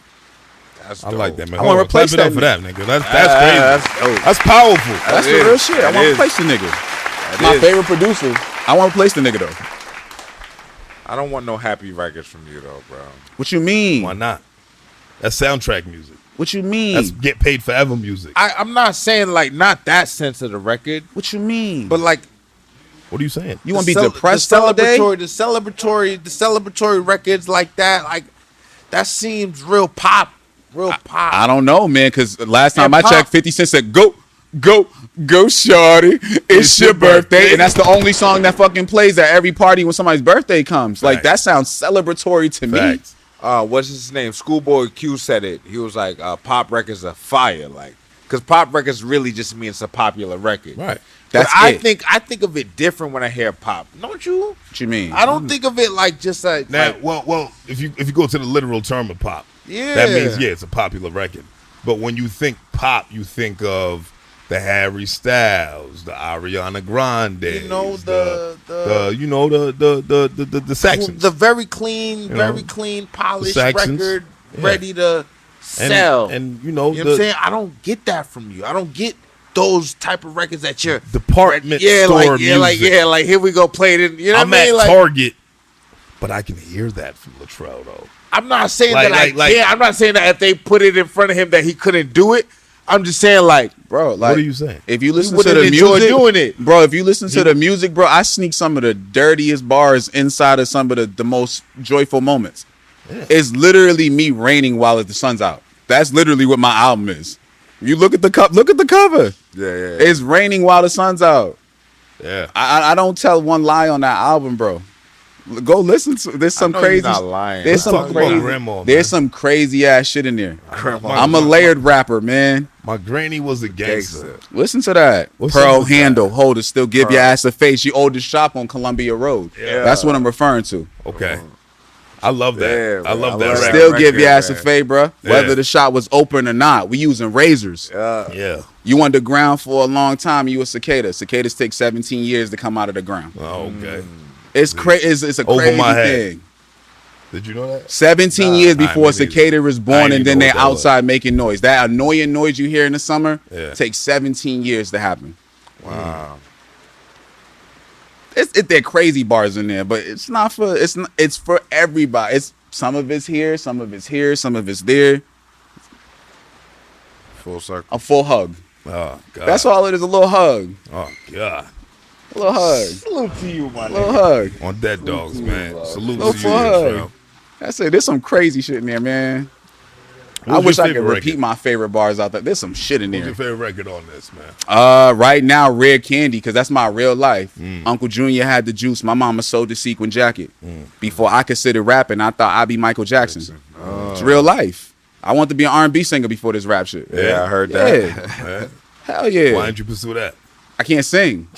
That's I dope. like that, man. I wanna Hold on, replace clap it up that for that, nigga. That's crazy. dope. That's powerful. That's the is. real shit. I That want to is. replace the nigga. That My is. favorite producer. I want to replace the nigga though. I don't want no happy records from you though, bro. What you mean? Why not? That's soundtrack music. What you mean? That's get paid forever music. I'm not saying like not that sense of the record, What you mean? but like What are you saying? you want to be the depressed all day? the celebratory records like that, like that seems real pop. I don't know, man, because last time And I Pop- checked, 50 Cent said, go, shorty. It's your birthday. And that's the only song that fucking plays at every party when somebody's birthday comes. Like, that sounds celebratory to Facts. What's his name? Schoolboy Q said it. He was like, pop records are fire, like, because pop records really just means a popular record. Right. That's I it. think of it different when I hear pop. Don't you? What you mean? I don't think of it like just like, Now, like well, if you go to the literal term of pop, Yeah. that means it's a popular record. But when you think pop, you think of the Harry Styles, the Ariana Grande, You know, the sections, the very clean, know, very clean, polished Saxons. record, Yeah. ready to sell. and you know what I'm saying? I don't get that from you. I don't get those type of records that you're department store like music. like here we go play it. You know I'm what I mean? at Like, Target, but I can hear that from Latrell though. I'm not saying Like- that like- I can't. I'm not saying that if they put it in front of him that he couldn't do it. I'm just saying like, Bro, like, What are you saying? If you listen to wouldn't the enjoy music, doing it. bro, if you listen to the music, bro, I sneak some of the dirtiest bars inside of some of the most joyful moments. Yeah. It's literally me raining while the sun's out. That's literally what my album is. You look at the cover. yeah. It's raining while the sun's out. Yeah, I don't tell one lie on that album, bro. Go listen to. There's some know crazy. you're not lying. There's Let's some talk about crazy. Grandma, man. There's some crazy ass shit in there. Grandma. I'm a layered rapper, man. my granny was a gangster. Listen to that. What's up Pearl with handle, holder, still give your ass a face. You owned the shop on Columbia Road. Yeah. That's what I'm referring to. Okay, I love that. Yeah, I man. love I that. love record. Still record, give your ass a man. face, bro. Yeah. Whether the shop was open or not. We using razors. Yeah. You underground for a long time. You a cicada. Cicadas take 17 years to come out of the ground. Oh, okay. It's crazy. It's a Over crazy my head. thing. Did you know that? 17 years I before a didn't cicada is I born, didn't and then know they're what that was. outside making noise. That annoying noise you hear in the summer Yeah. takes 17 years to happen. Wow. They're crazy bars in there, but it's not for it's for everybody. It's some of it's here, some of it's here, some of it's there. Full circle. A full hug. Oh God. That's all it is. A little hug. Oh God. A little hug. Salute to you, my A little hug. On Dead Dogs, man. Salute Little to you, fuck. Latrell. That's it. There's some crazy shit in there, man. I What's wish your I could favorite repeat record? my favorite bars out there. There's some shit in What's there. your favorite record on this, man? Right now, Red Candy, because that's my real life. Uncle Junior had the juice. My mama sold the sequin jacket. Before I considered rapping, I thought I'd be Michael Jackson. It's real life. I want to be an R&B singer before this rap shit. Yeah, I heard that. Yeah. Man, Hell yeah. why didn't you pursue that? I can't sing.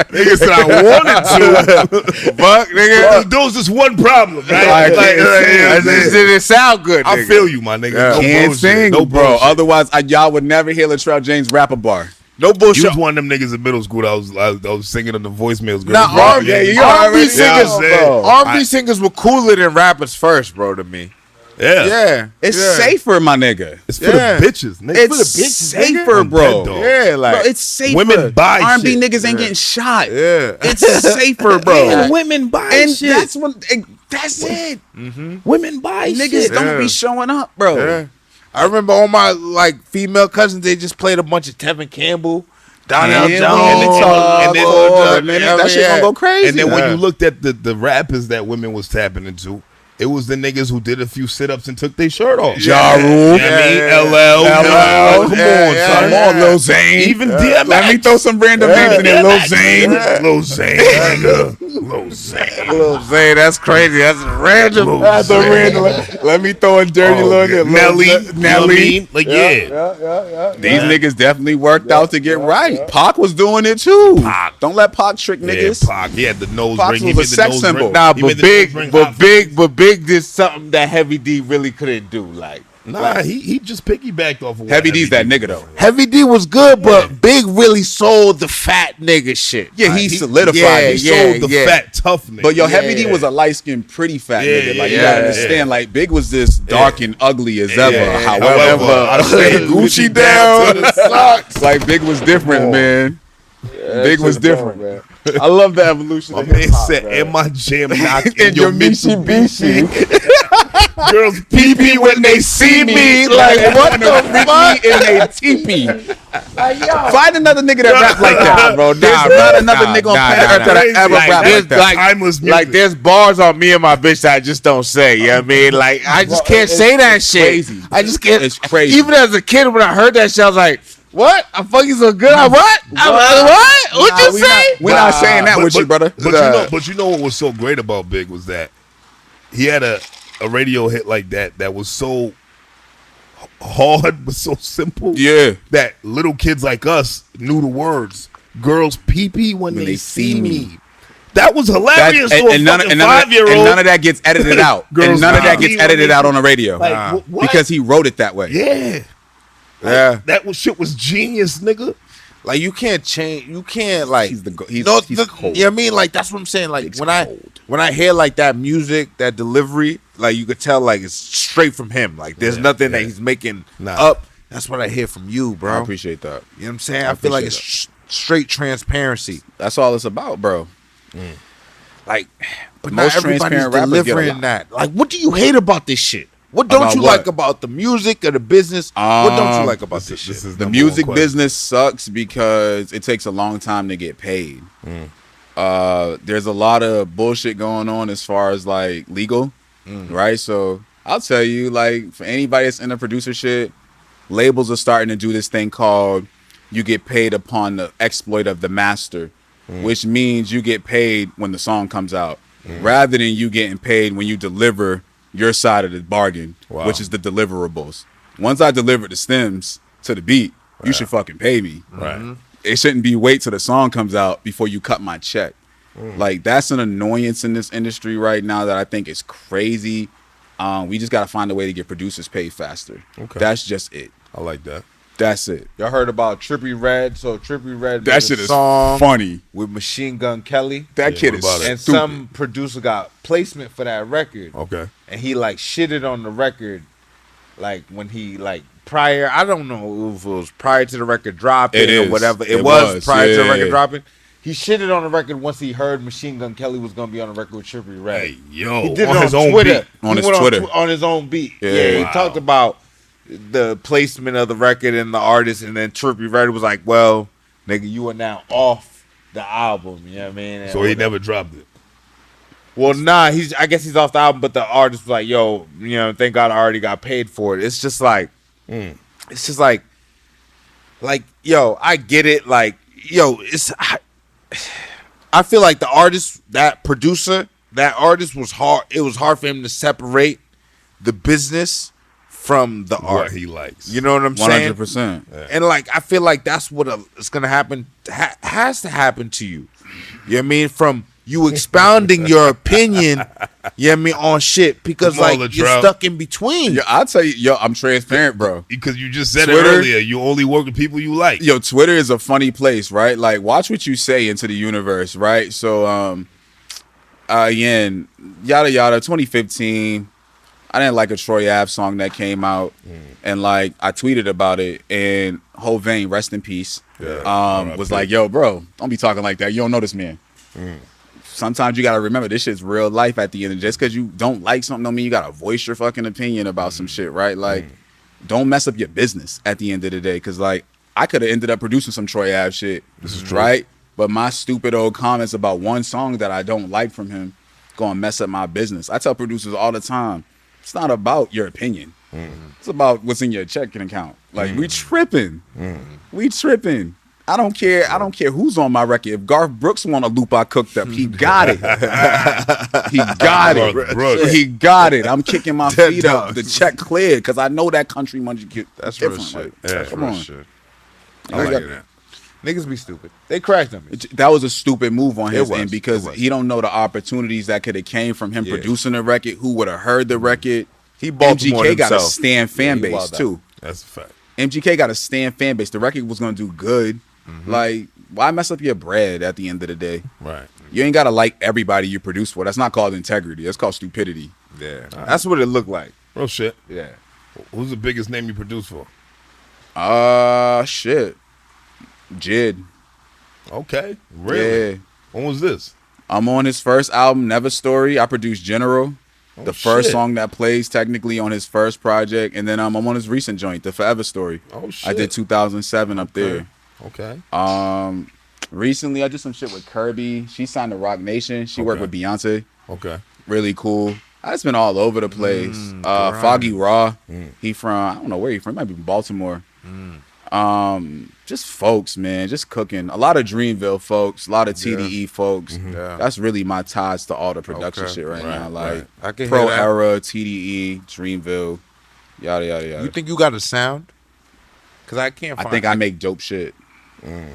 Nigga said I wanted to. Fuck, nigga. There was just one problem, right? That just didn't sound good. I nigga. feel you, my nigga. No Can't bullshit. sing, No bro. bullshit. Otherwise, y'all would never hear Latrell James rap a bar. No You bullshit. was one of them niggas in middle school that I was singing on the voicemails. Nah, R&B R&B singers, bro. R&B singers were cooler than rappers first, bro. To me, yeah, It's yeah. safer, my nigga. It's for Yeah. the bitches, nigga. It's for the bitches, safer, nigga. bro. On Dead Dog. Yeah, like Bro, it's safer. Women buy R&B shit. niggas ain't getting shot. yeah. It's safer, bro. And women buy And shit. that's it. Women buy Niggas shit. don't Yeah. be showing up, bro. Yeah. I remember all my like female cousins. They just played a bunch of Tevin Campbell, Donnell Yeah, Jones, and then talk, and then- that shit gonna go crazy. And then when Yeah. you looked at the rappers that women was tapping into, it was the niggas who did a few sit-ups and took their shirt off. Ja Rule. You know what I mean? Yeah. LL. LL. Come Yeah, on, yeah, son. yeah. Come on, Lil Zane. Even DMX. Let me throw some random names in there. Lil Zane. Lil Zane, nigga. Lil Zane. Lil Zane. That's crazy. That's random. Lil That's a Zane. random. Let me throw a dirty Oh, little yeah. bit. Nelly. You know what I Nelly. mean? Like, yeah. These niggas definitely worked out to get right. Pac was doing it too. Pac. Don't let Pac trick niggas. Yeah, Pac. He had the nose Pac ring. was He a made the sex nose symbol. ring. Nah, He but made the nose big, ring but obvious. big did something that Heavy D really couldn't do. Like Nah, he just piggybacked off of Heavy D's that nigga though. Heavy D was good, but Big really sold the fat nigga shit. Yeah, he solidified. He sold the fat tough nigga. But Heavy D was a light skinned, pretty fat nigga. Like you gotta understand, like Big was this dark and ugly as ever. However, I say Gucci down to the socks. Like Big was different, man. Big was different, man. I love the evolution. My man said, "In my jam, knock in your Mitsubishi." Girls pee when they see me. Like what the fuck? In a teepee. Find another nigga that rap like that, bro. There's not another nigga on planet Earth that ever rap like that. Timeless music. Like there's bars on Me and My Bitch that I just don't say. You know what I mean? Like I just can't say that shit. Crazy. I just can't. It's crazy. Even as a kid, when I heard that shit, I was like, "What? I'm fucking so good." I what? What? What'd you say? We're not saying that with you, brother. But you know what was so great about Big was that he had a radio hit like that was so hard but so simple. Yeah. That little kids like us knew the words. Girls pee-pee when they see me. That was hilarious to a fucking 5-year-old. And none of that gets edited out. Girls and none of that gets edited out on the radio. Like, what? Because he wrote it that way. Yeah. Yeah. That shit was genius, nigga. Like you can't change. You can't like. He's he's cold. You know what I mean? Like that's what I'm saying. Like when I hear like that music, that delivery, like you could tell like it's straight from him. Like there's nothing that he's making up. That's what I hear from you, bro. I appreciate that. You know what I'm saying? I feel like it's straight transparency. That's all it's about, bro. Like, but Most not everybody's transparent rappers get a delivering lot. that. Like, what do you hate about this shit? What don't About you what? like about the music or the business? What don't you like about this shit? is The number music one question. business sucks because it takes a long time to get paid. There's a lot of bullshit going on as far as like legal, right? So I'll tell you, like for anybody that's in the producer shit, labels are starting to do this thing called you get paid upon the exploit of the master, which means you get paid when the song comes out, rather than you getting paid when you deliver your side of the bargain, which is the deliverables. Once I deliver the stems to the beat, you should fucking pay me. Right. It shouldn't be wait till the song comes out before you cut my check. Like that's an annoyance in this industry right now that I think is crazy. We just gotta find a way to get producers paid faster. Okay. That's just it. I like that. That's it. Y'all heard about Trippie Redd? So Trippie Redd That made shit a is song funny. with Machine Gun Kelly. That kid what is about it? And stupid. some producer got placement for that record. Okay. And he like shitted on the record, like when he like prior. I don't know if it was prior to the record dropping It or is. whatever. It It was was. prior to the Yeah. record dropping. He shitted on the record once he heard Machine Gun Kelly was gonna be on the record with Trippie Redd. Hey, yo, He did on it his on own Twitter. beat. On He his went Twitter. on his own beat. Yeah. Yeah, he Wow. talked about the placement of the record and the artist, and then Trippie Redd was like, "Well, nigga, you are now off the album." You know what I mean? And So he never dropped it. Well, nah, I guess he's off the album, but the artist was like, "Yo, you know, thank God I already got paid for it." It's just like, yo, I get it. Like, yo, I feel like the artist, that producer, that artist was hard. It was hard for him to separate the business from the art. What he likes. You know what I'm saying? 100%. And like, I feel like that's what is gonna happen. Has to happen to you. You know what I mean? From you expounding your opinion, you know what I mean, on shit because Come on, like you're Latrell. stuck in between. Yo, I'll tell you, yo, I'm transparent, bro. Because you just said Twitter- it earlier. You only work with people you like. Yo, Twitter is a funny place, right? Like, watch what you say into the universe, right? So, again, yada yada, 2015. I didn't like a Troy Ave song that came out, and like I tweeted about it, and Hovain, rest in peace, was like, "Yo, bro, don't be talking like that. You don't know this man." Sometimes you gotta remember this shit's real life. At the end, just because you don't like something, don't mean you gotta voice your fucking opinion about some shit, right? Like, don't mess up your business at the end of the day, because like I could have ended up producing some Troy Ave shit, This is true. right? But my stupid old comments about one song that I don't like from him gonna mess up my business. I tell producers all the time, it's not about your opinion. It's about what's in your checking account. Like we tripping. We tripping. I don't care. I don't care who's on my record. If Garth Brooks want a loop I cooked up, he got it. He got Garth it. Brooks. He got it. I'm kicking my Dead feet up. dogs. The check cleared because I know that country money get That's real different. shit. Like, That's come real on. shit. I like that. Niggas be stupid. They crashed on me. That was a stupid move on his was. end because It was. he don't know the opportunities that could have came from him producing the record. Who would have heard the record? He Baltimore MGK got a himself. stand fan he base wild out. too. That's a fact. MGK got a stand fan base. The record was gonna do good. Like, why mess up your bread at the end of the day? Right. You ain't gotta like everybody you produce for. That's not called integrity. That's called stupidity. Yeah, that's what it looked like. Real shit. Yeah. Who's the biggest name you produce for? Shit. Jid. Okay. Really? Yeah. When was this? I'm on his first album, Never Story. I produced General. The first shit. song that plays technically on his first project. And then I'm on his recent joint, The Forever Story. Oh shit. I did 2007 up there. Okay. Recently I did some shit with Kirby. She signed to Rock Nation. She worked with Beyonce. Okay. Really cool. I just been all over the place. Foggy Raw. He from, I don't know where he from. He might be from Baltimore. Just folks, man. Just cooking. A lot of Dreamville folks. A lot of TDE folks. Yeah. That's really my ties to all the production shit right now. Like I can Pro hear that. Era, TDE, Dreamville, yada yada yada. You think you got a sound? Because I can't. I Find think I make dope shit.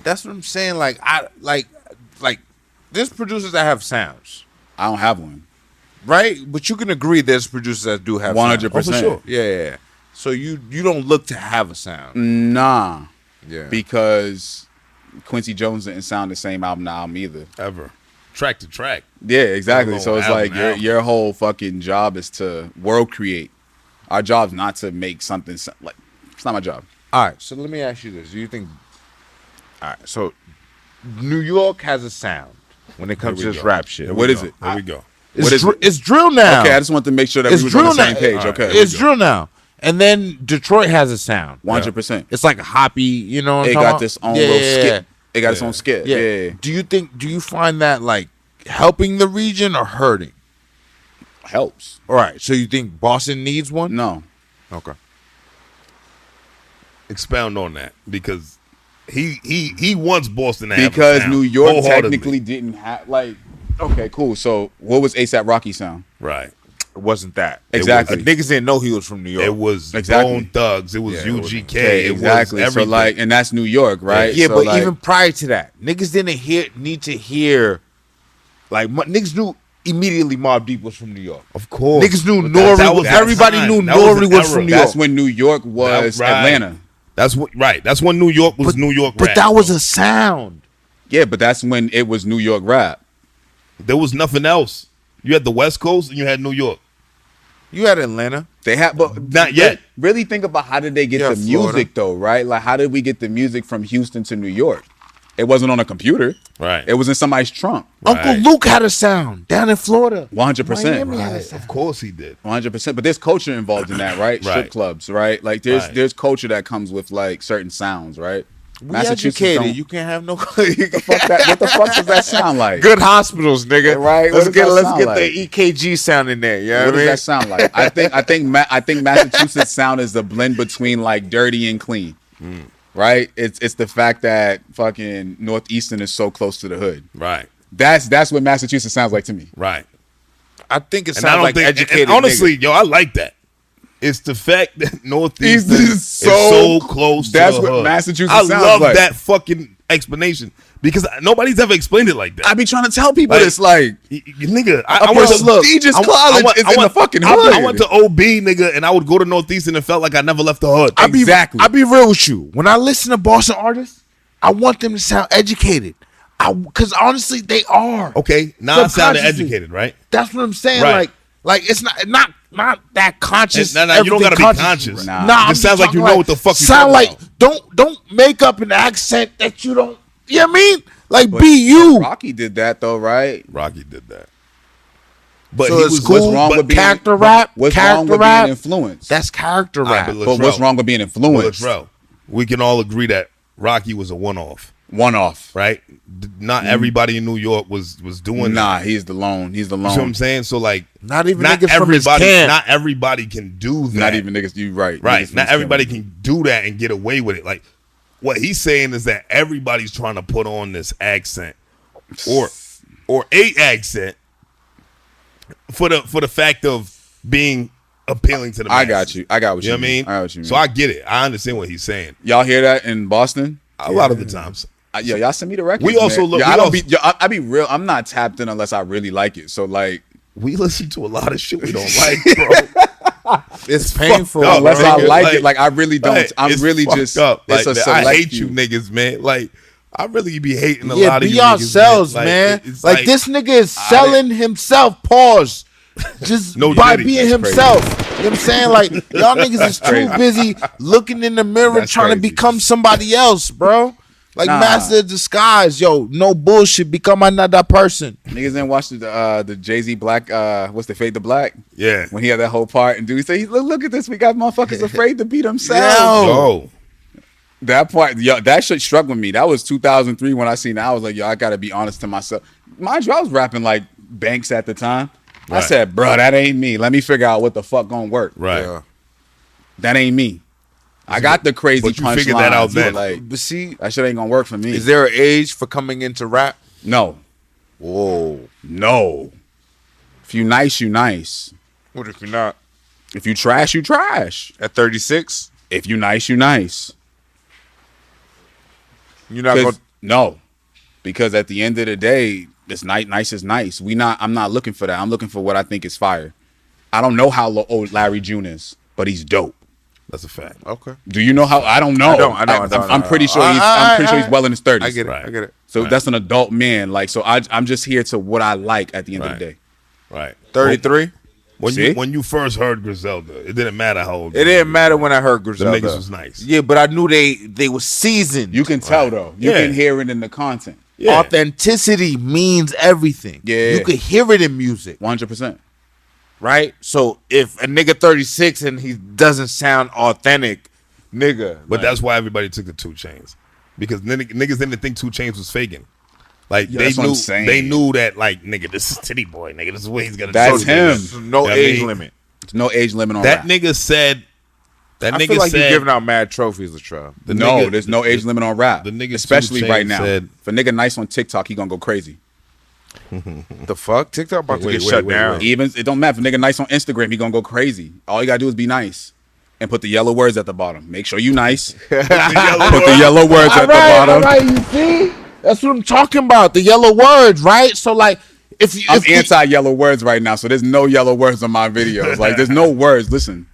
That's what I'm saying. Like I like there's producers that have sounds, I don't have one. right? But you can agree there's producers that do have 100%. sounds. Oh, for sure. Yeah. So you don't look to have a sound. Nah, Yeah. because Quincy Jones didn't sound the same album to album either. Ever. Track to track. Yeah, exactly. Album, So it's album, like album. your whole fucking job is to world create. Our job's not to make something like it's not my job. All right. So let me ask you this: do you think? All right. So New York has a sound when it comes to Here we this go. rap shit. Here What we is go. it? Here we go. What is it? It's drill now. Okay, I just want to make sure that It's we was on the drill same now. page. All right. Okay, It's drill now. And then Detroit has a sound. 100%. It's like a hoppy, you know what I'm It talking got about? this own little skit. It got its Yeah. own skit. Yeah. Yeah. Do you find that like helping the region or hurting? Helps. All right. So you think Boston needs one? No. Okay. Expound on that because he wants Boston to have a Because sound, New York wholeheartedly. technically didn't have like. Okay, cool. So what was ASAP Rocky sound? Right. It wasn't that. Exactly. Niggas didn't know he was from New York. It was Exactly. Bone Thugs. It was Yeah, it was- UGK. Okay, it exactly. was everything. So like, and that's New York, right? Yeah, So, but like, even prior to that, niggas didn't need to hear. Like niggas knew immediately Mobb Deep was from New York. of course, Niggas knew But Nori that was. that Everybody time. knew That was Nori an was era. from New that's York. when New York was Right. Atlanta. That's what. Right. That's when New York was New York. But rap. that was a sound. Yeah, but that's when it was New York rap. There was nothing else. You had the West Coast and you had New York. You had Atlanta. They had, but Not yet. Really think about how did they get Yeah, the music Florida. though, right? Like how did we get the music from Houston to New York? It wasn't on a computer. Right. It was in somebody's trunk. Right. Uncle Luke had a sound down in Florida. 100%. Miami had a sound. Of course he did. 100%. But there's culture involved in that, right? Right. Strip clubs, right? Like there's Right. there's culture that comes with like certain sounds, right? We educated. You can't have no. Fuck that. What the fuck does that sound like? Good hospitals, nigga. Right, Let's what get does that sound like? the EKG sound in there. You know What what I does mean? that sound like? I think Massachusetts sound is the blend between like dirty and clean. Right? It's the fact that fucking Northeastern is so close to the hood. Right. That's what Massachusetts sounds like to me. Right. I think it And I sounds don't like think. educated. And honestly, yo, I like that. It's the fact that Northeast It's is so- so close. that's to the what hood. Massachusetts I sounds love like. that fucking explanation because nobody's ever explained it like that. I be trying to tell people Like, this, like, Nigga, I a went to prestigious college is in the fucking hood. I went to OB, nigga, and I would go to Northeastern and felt like I never left the hood. Exactly. I'll be real with you. When I listen to Boston artists, I want them to sound educated. Because honestly, they are. Okay, now I sounded Subconsciously. educated, right? That's what I'm saying. Right. Like it's not that conscious. Nah, you don't everything gotta be conscious. Nah. Nah, It I'm just sounds like you talking know what the fuck you sound talking like. about. Don't make up an accent that you don't. You know what I mean? Like be you. Rocky did that though, right? Rocky did that, but So he it's was cool. What's wrong but with being character rap? What's Character wrong with rap? being influenced? That's character All right, rap. but but what's Latrell. wrong with being Well, influenced? Latrell, we can all agree that Rocky was a one-off, One off. right? Not everybody in New York was doing Nah, that. he's the lone. He's the You see what I'm lone. saying? So like, Not even not niggas from his everybody, camp. not everybody can do that. Not even niggas. You right. Right. Niggas from Not his everybody family. can do that and get away with it. Like what he's saying is that everybody's trying to put on this accent or a accent for the fact of being appealing to the masses. I got you. I got what You know you what I mean? I got what you mean. So I get it. I understand what he's saying. Y'all hear that in Boston? A lot of the times. Yo, y'all send me the records. We also man. look- Yo, we I don't also- be. Yo, I be real. I'm not tapped in unless I really like it. So like, We listen to a lot of shit we don't like, bro. It's painful. Up, Unless I nigga. like it, like I really don't. Like, I'm it's really fucked just. up. It's Like, a I select hate few. you niggas, man. Like I really be hating a Yeah, lot of be you yourselves, niggas, man. It's Like this nigga is selling himself. Pause. Just No by Diddy. being That's himself. You know what I'm saying? Like y'all niggas is too crazy. busy looking in the mirror That's trying to crazy. become somebody else, bro. Like Nah. master of disguise, yo. No bullshit. Become another person. Niggas didn't watch the Jay-Z Black. What's the Fade to Black? Yeah. When he had that whole part and dude say, look at this. We got motherfuckers afraid to be themselves. Yo. That part, yo, that shit struck with me. That was 2003 when I seen that. I was like, yo, I gotta be honest to myself. Mind you, I was rapping like Banks at the time. I Right. said, bro, that ain't me. Let me figure out what the fuck gonna work. Right. Yeah. That ain't me. I got the crazy But you punch figured that out then. Like, But see, that shit ain't gonna work for me. is there an age for coming into rap? No. Whoa. No. If you nice, you nice. What if you're not? If you trash, you trash. At 36? If you nice, you nice. You're not going. No. Because at the end of the day, this nice is nice. I'm not looking for that. I'm looking for what I think is fire. I don't know how old Larry June is, but he's dope. That's a fact. Okay. Do you know how? I don't know. I don't. I'm pretty sure he's well in his 30s. I get it. Right. I get it. So that's an adult man. Like, so I'm just here to what I like at the end of the day. Right. 33? When you first heard Griselda, it didn't matter how old. It didn't matter when I heard The Griselda. niggas was nice. Yeah, but I knew they were seasoned. You can tell though. You Yeah. can hear it in the content. Yeah. Authenticity means everything. Yeah. You could hear it in music, 100%. right? So if a nigga 36 and he doesn't sound authentic, nigga. But like, that's why everybody took the 2 Chainz, because niggas didn't think 2 Chainz was faking. Like Yeah, they that's what I'm knew, saying. they knew that like nigga, this is Titty Boy, nigga. This is what he's gonna. That's do. him. no You know what I age mean? limit. There's no age limit on That rap. nigga said. That I nigga feel like said. you're giving out mad trophies, Latrell. the No, nigga- there's no age limit on rap. the nigga especially 2 right Chainz now. said- If a nigga nice on TikTok, he gonna go crazy. The fuck? TikTok about to Wait, get wait, shut wait, down. wait. Even it don't matter if a nigga nice on Instagram, he gonna go crazy. All you gotta do is be nice and put the yellow words at the bottom. Make sure you nice. Put the yellow words at the bottom. All right, you see? That's what I'm talking about. The yellow words, right? So like, I'm anti yellow words right now, so there's no yellow words on my videos. Like there's no words. Listen,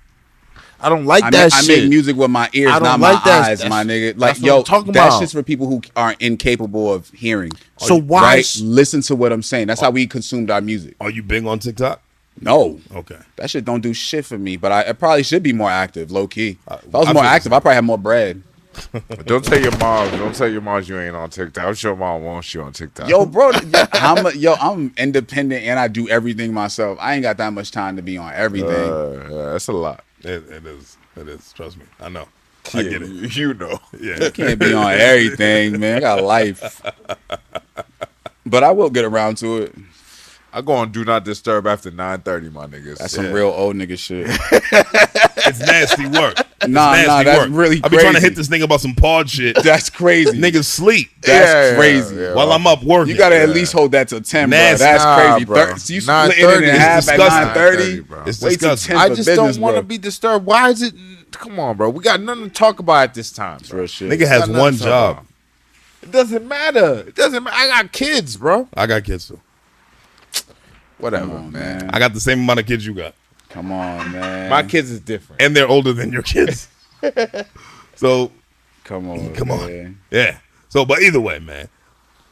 I don't like I that make shit. music with my ears, I don't not like my that. eyes, my nigga. Like that's what yo, I'm talking that's about. just for people who are incapable of hearing. So why? Right? Listen to what I'm saying. That's how we consumed our music. Are you big on TikTok? No. Okay. That shit don't do shit for me, but I probably should be more active, low key. If I was I more feel active, I probably have more bread. Don't tell your mom. Don't tell your mom you ain't on TikTok. I'm sure mom wants you on TikTok. Yo, bro, I'm independent and I do everything myself. I ain't got that much time to be on everything. that's a lot. It is. It is. Trust me. I know. I get it. You know. Yeah. Can't be on everything, man. I got life. But I will get around to it. I go on Do Not Disturb after 9:30, my niggas. That's some real old nigga shit. It's nasty work. It's Nah, nasty that's work. really I be trying to crazy. hit this nigga about some pod shit. That's crazy. Niggas sleep That's crazy. while I'm up working. You gotta at least hold that till 10, bro. Nasty. That's Nah, crazy. bro. So you splitting it 9:30 in is half at disgusting. 9:30. 9:30, bro. It's Wait till disgusting. 10 I for just business, don't want to bro. be disturbed. Why is it? Come on, bro. We got nothing to talk about at this time. Bro. Real shit. Nigga has Got nothing one to talk job. about. It doesn't matter. It doesn't matter. I got kids, bro. I got kids too. Whatever, Come on, man. man. I got the same amount of kids you got, Come on, man. My kids is different. and they're older than your kids. So Come on, Come on. man. yeah. So, but either way, man.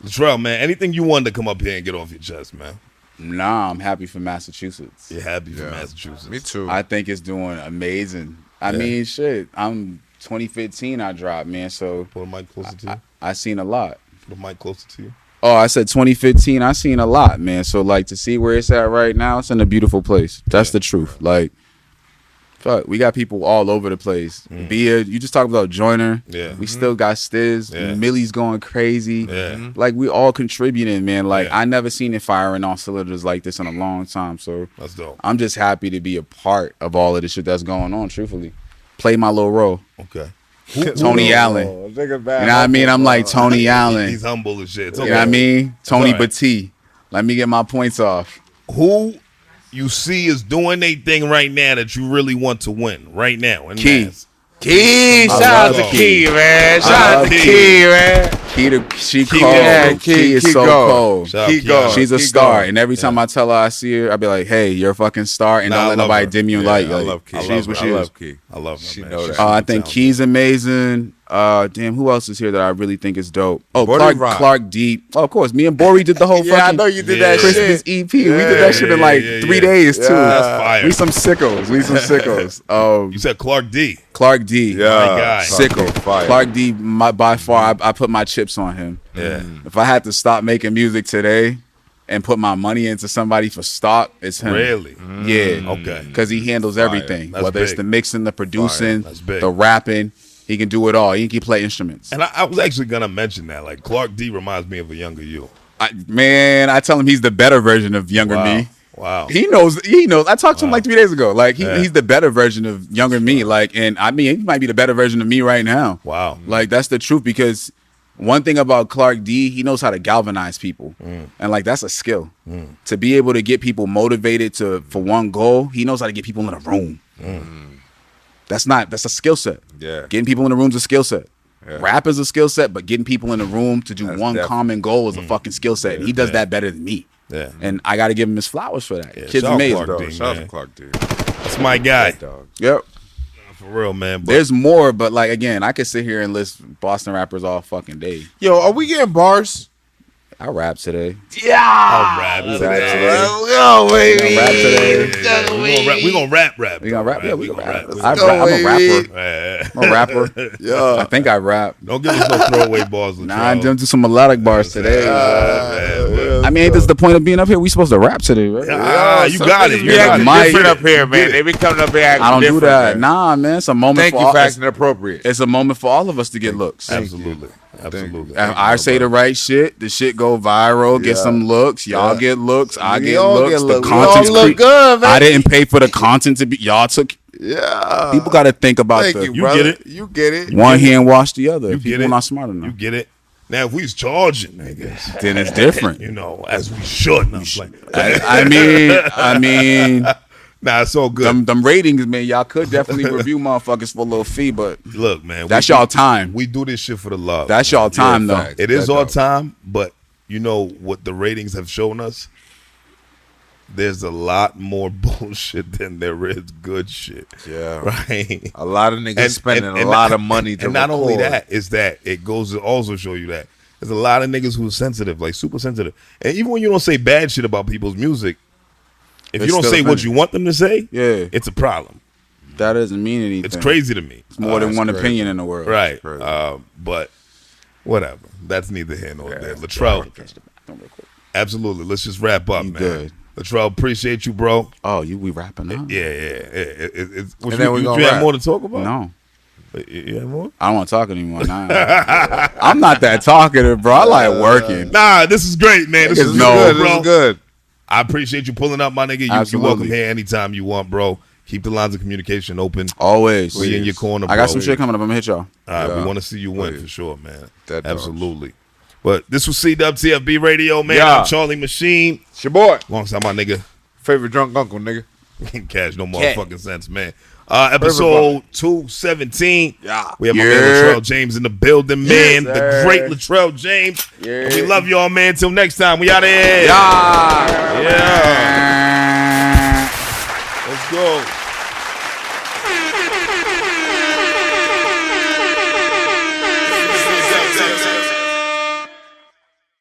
Latrell, man, anything you wanted to come up here and get off your chest, man. Nah, I'm happy for Massachusetts. You're happy for Yeah. Massachusetts. Me too. I think it's doing amazing. I Yeah. mean, shit. I'm 2015. I dropped, man. So Put the mic closer to you. I seen a lot. Put the mic closer to you. Oh, I said 2015. I seen a lot, man. So like to see where it's at right now, it's in a beautiful place. That's the truth. Like, fuck, we got people all over the place. Beard, you just talked about Joyner. Yeah. We still got Stiz. Yeah. Millie's going crazy. Yeah. Like we all contributing, man. Like Yeah. I never seen it firing on cylinders like this in a long time. So That's dope. I'm just happy to be a part of all of the shit that's going on. Truthfully, play my little role. Okay. Tony Allen. You know what I mean? I'm like Tony Allen. He's humble as shit. It's You okay. know what I mean? Tony all right. Batty. Let me get my points off. Who you see is doing a thing right now that you really want to win right now? In Key. Mass? Key, shout out to Key, man. Shout out to Key, man. She cold. Yeah, Key is Key so go. cold. Key go. She's a Key star, go. and every time I tell her I see her, I be like, "Hey, you're a fucking star," and don't let nobody dim you light. I love Key. She's what she is. I love Key. I love her, She man. know that. I think Key's amazing. Damn, who else is here that I really think is dope? Oh, Bori Rock. Clark D. Oh, of course. Me and Bori did the whole Yeah, I fucking know you did that Christmas shit. EP. We did that shit in like 3 days too. That's fire. We some sickos. You said Clark D. Clark D. My guy. Sickle. Fire. Clark D. By far, I put my chips on him. Yeah. If I had to stop making music today and put my money into somebody for stock, it's him. Really? Yeah. Okay. Because he handles everything. That's Whether it's big. the mixing, the producing, That's big. the rapping. He can do it all. He can play instruments. And I was actually gonna mention that. Like Clark D reminds me of a younger you. I tell him he's the better version of younger me. Wow. He knows. I talked to him like 3 days ago. Like he's the better version of younger me. Like, and I mean, he might be the better version of me right now. Wow. Like that's the truth, because one thing about Clark D, he knows how to galvanize people, and like that's a skill. To be able to get people motivated for one goal, he knows how to get people in a room. That's a skill set. Yeah. Getting people in the room is a skill set. Yeah. Rap is a skill set, but getting people in the room to do one common goal is a fucking skill set. And he does that better than me. Yeah. And I got to give him his flowers for that. Yeah, Kid's shout out amazing. Clark D, Shout out man. to Clark, dude. That's my guy. Yep. For real, man. But There's more, but like again, I could sit here and list Boston rappers all fucking day. Yo, are we getting bars? I rap today. I'll rap today. Yo, baby. Rap today. We gonna rap. We gonna rap. Yeah, we gonna rap. We I'm gonna a rapper. rap. I'm a rapper. Yeah. I think I rap. Don't give us no throwaway bars. Nah, I'm gonna do some melodic bars today. I mean, ain't this the point of being up here? We supposed to rap today, right? You got it. We You got acting it. different up here, man. They be coming up here acting I don't do different, that. man. Nah, man. It's a moment Thank for you all. for acting appropriate. It's a moment for all of us to get looks. Absolutely. I say the right shit. The shit go viral. Get some looks. Y'all get looks. I We get all looks. get The looks. We content's all look good, man. I didn't pay for the content to be. Y'all took. Yeah. People got to think about Thank the you, You brother. get it. You get it. one hand wash the other. You People get it. not smart enough. You get it. Now, if we was charging, niggas, Then it's different. you know, as we should. I'm playing. I mean, Nah, it's all good. them ratings, man. Y'all could definitely review motherfuckers for a little fee, but Look, man, that's y'all time. We do this shit for the love. That's y'all time, though. fact. It is That our dope. time, but you know what the ratings have shown us? There's a lot more bullshit than there is good shit. Yeah. Right? A lot of niggas spending a lot of money to and not only record. that, is that it goes to also show you that there's a lot of niggas who are sensitive, like super sensitive. And even when you don't say bad shit about people's music, if It's you don't still say what offended. you want them to say, Yeah. it's a problem. That doesn't mean anything. It's crazy to me. It's more than That's one crazy. opinion in the world. Right. crazy. But whatever. That's neither here nor there. Latrell, absolutely. Let's just wrap up, You man. good. Latrell, appreciate you, bro. Oh, we rapping now? Yeah. It's, And then we you gonna have rap. more to talk about? No. You have more? I don't want to talk anymore. Nah. I'm not that talkative, bro. I like working. Nah, this is great, man. This is No, good, This bro. is good. I appreciate you pulling up, my nigga. You're Absolutely. welcome here anytime you want, bro. Keep the lines of communication open. Always. We in your corner, bro. I got some shit coming up. I'm going to hit y'all. We want to see you win Please. for sure, man. That dogs. Absolutely. But this was CWTFB Radio, man. Yeah. I'm Charlie Machine. It's your boy. Alongside my nigga. Favorite drunk uncle, nigga. Cash no Cat. motherfucking sense, man. Episode 217. Yeah. We have my man Latrell James in the building, man. The great Latrell James. And we love y'all, man. Till next time. We out of here. Yeah. Let's go.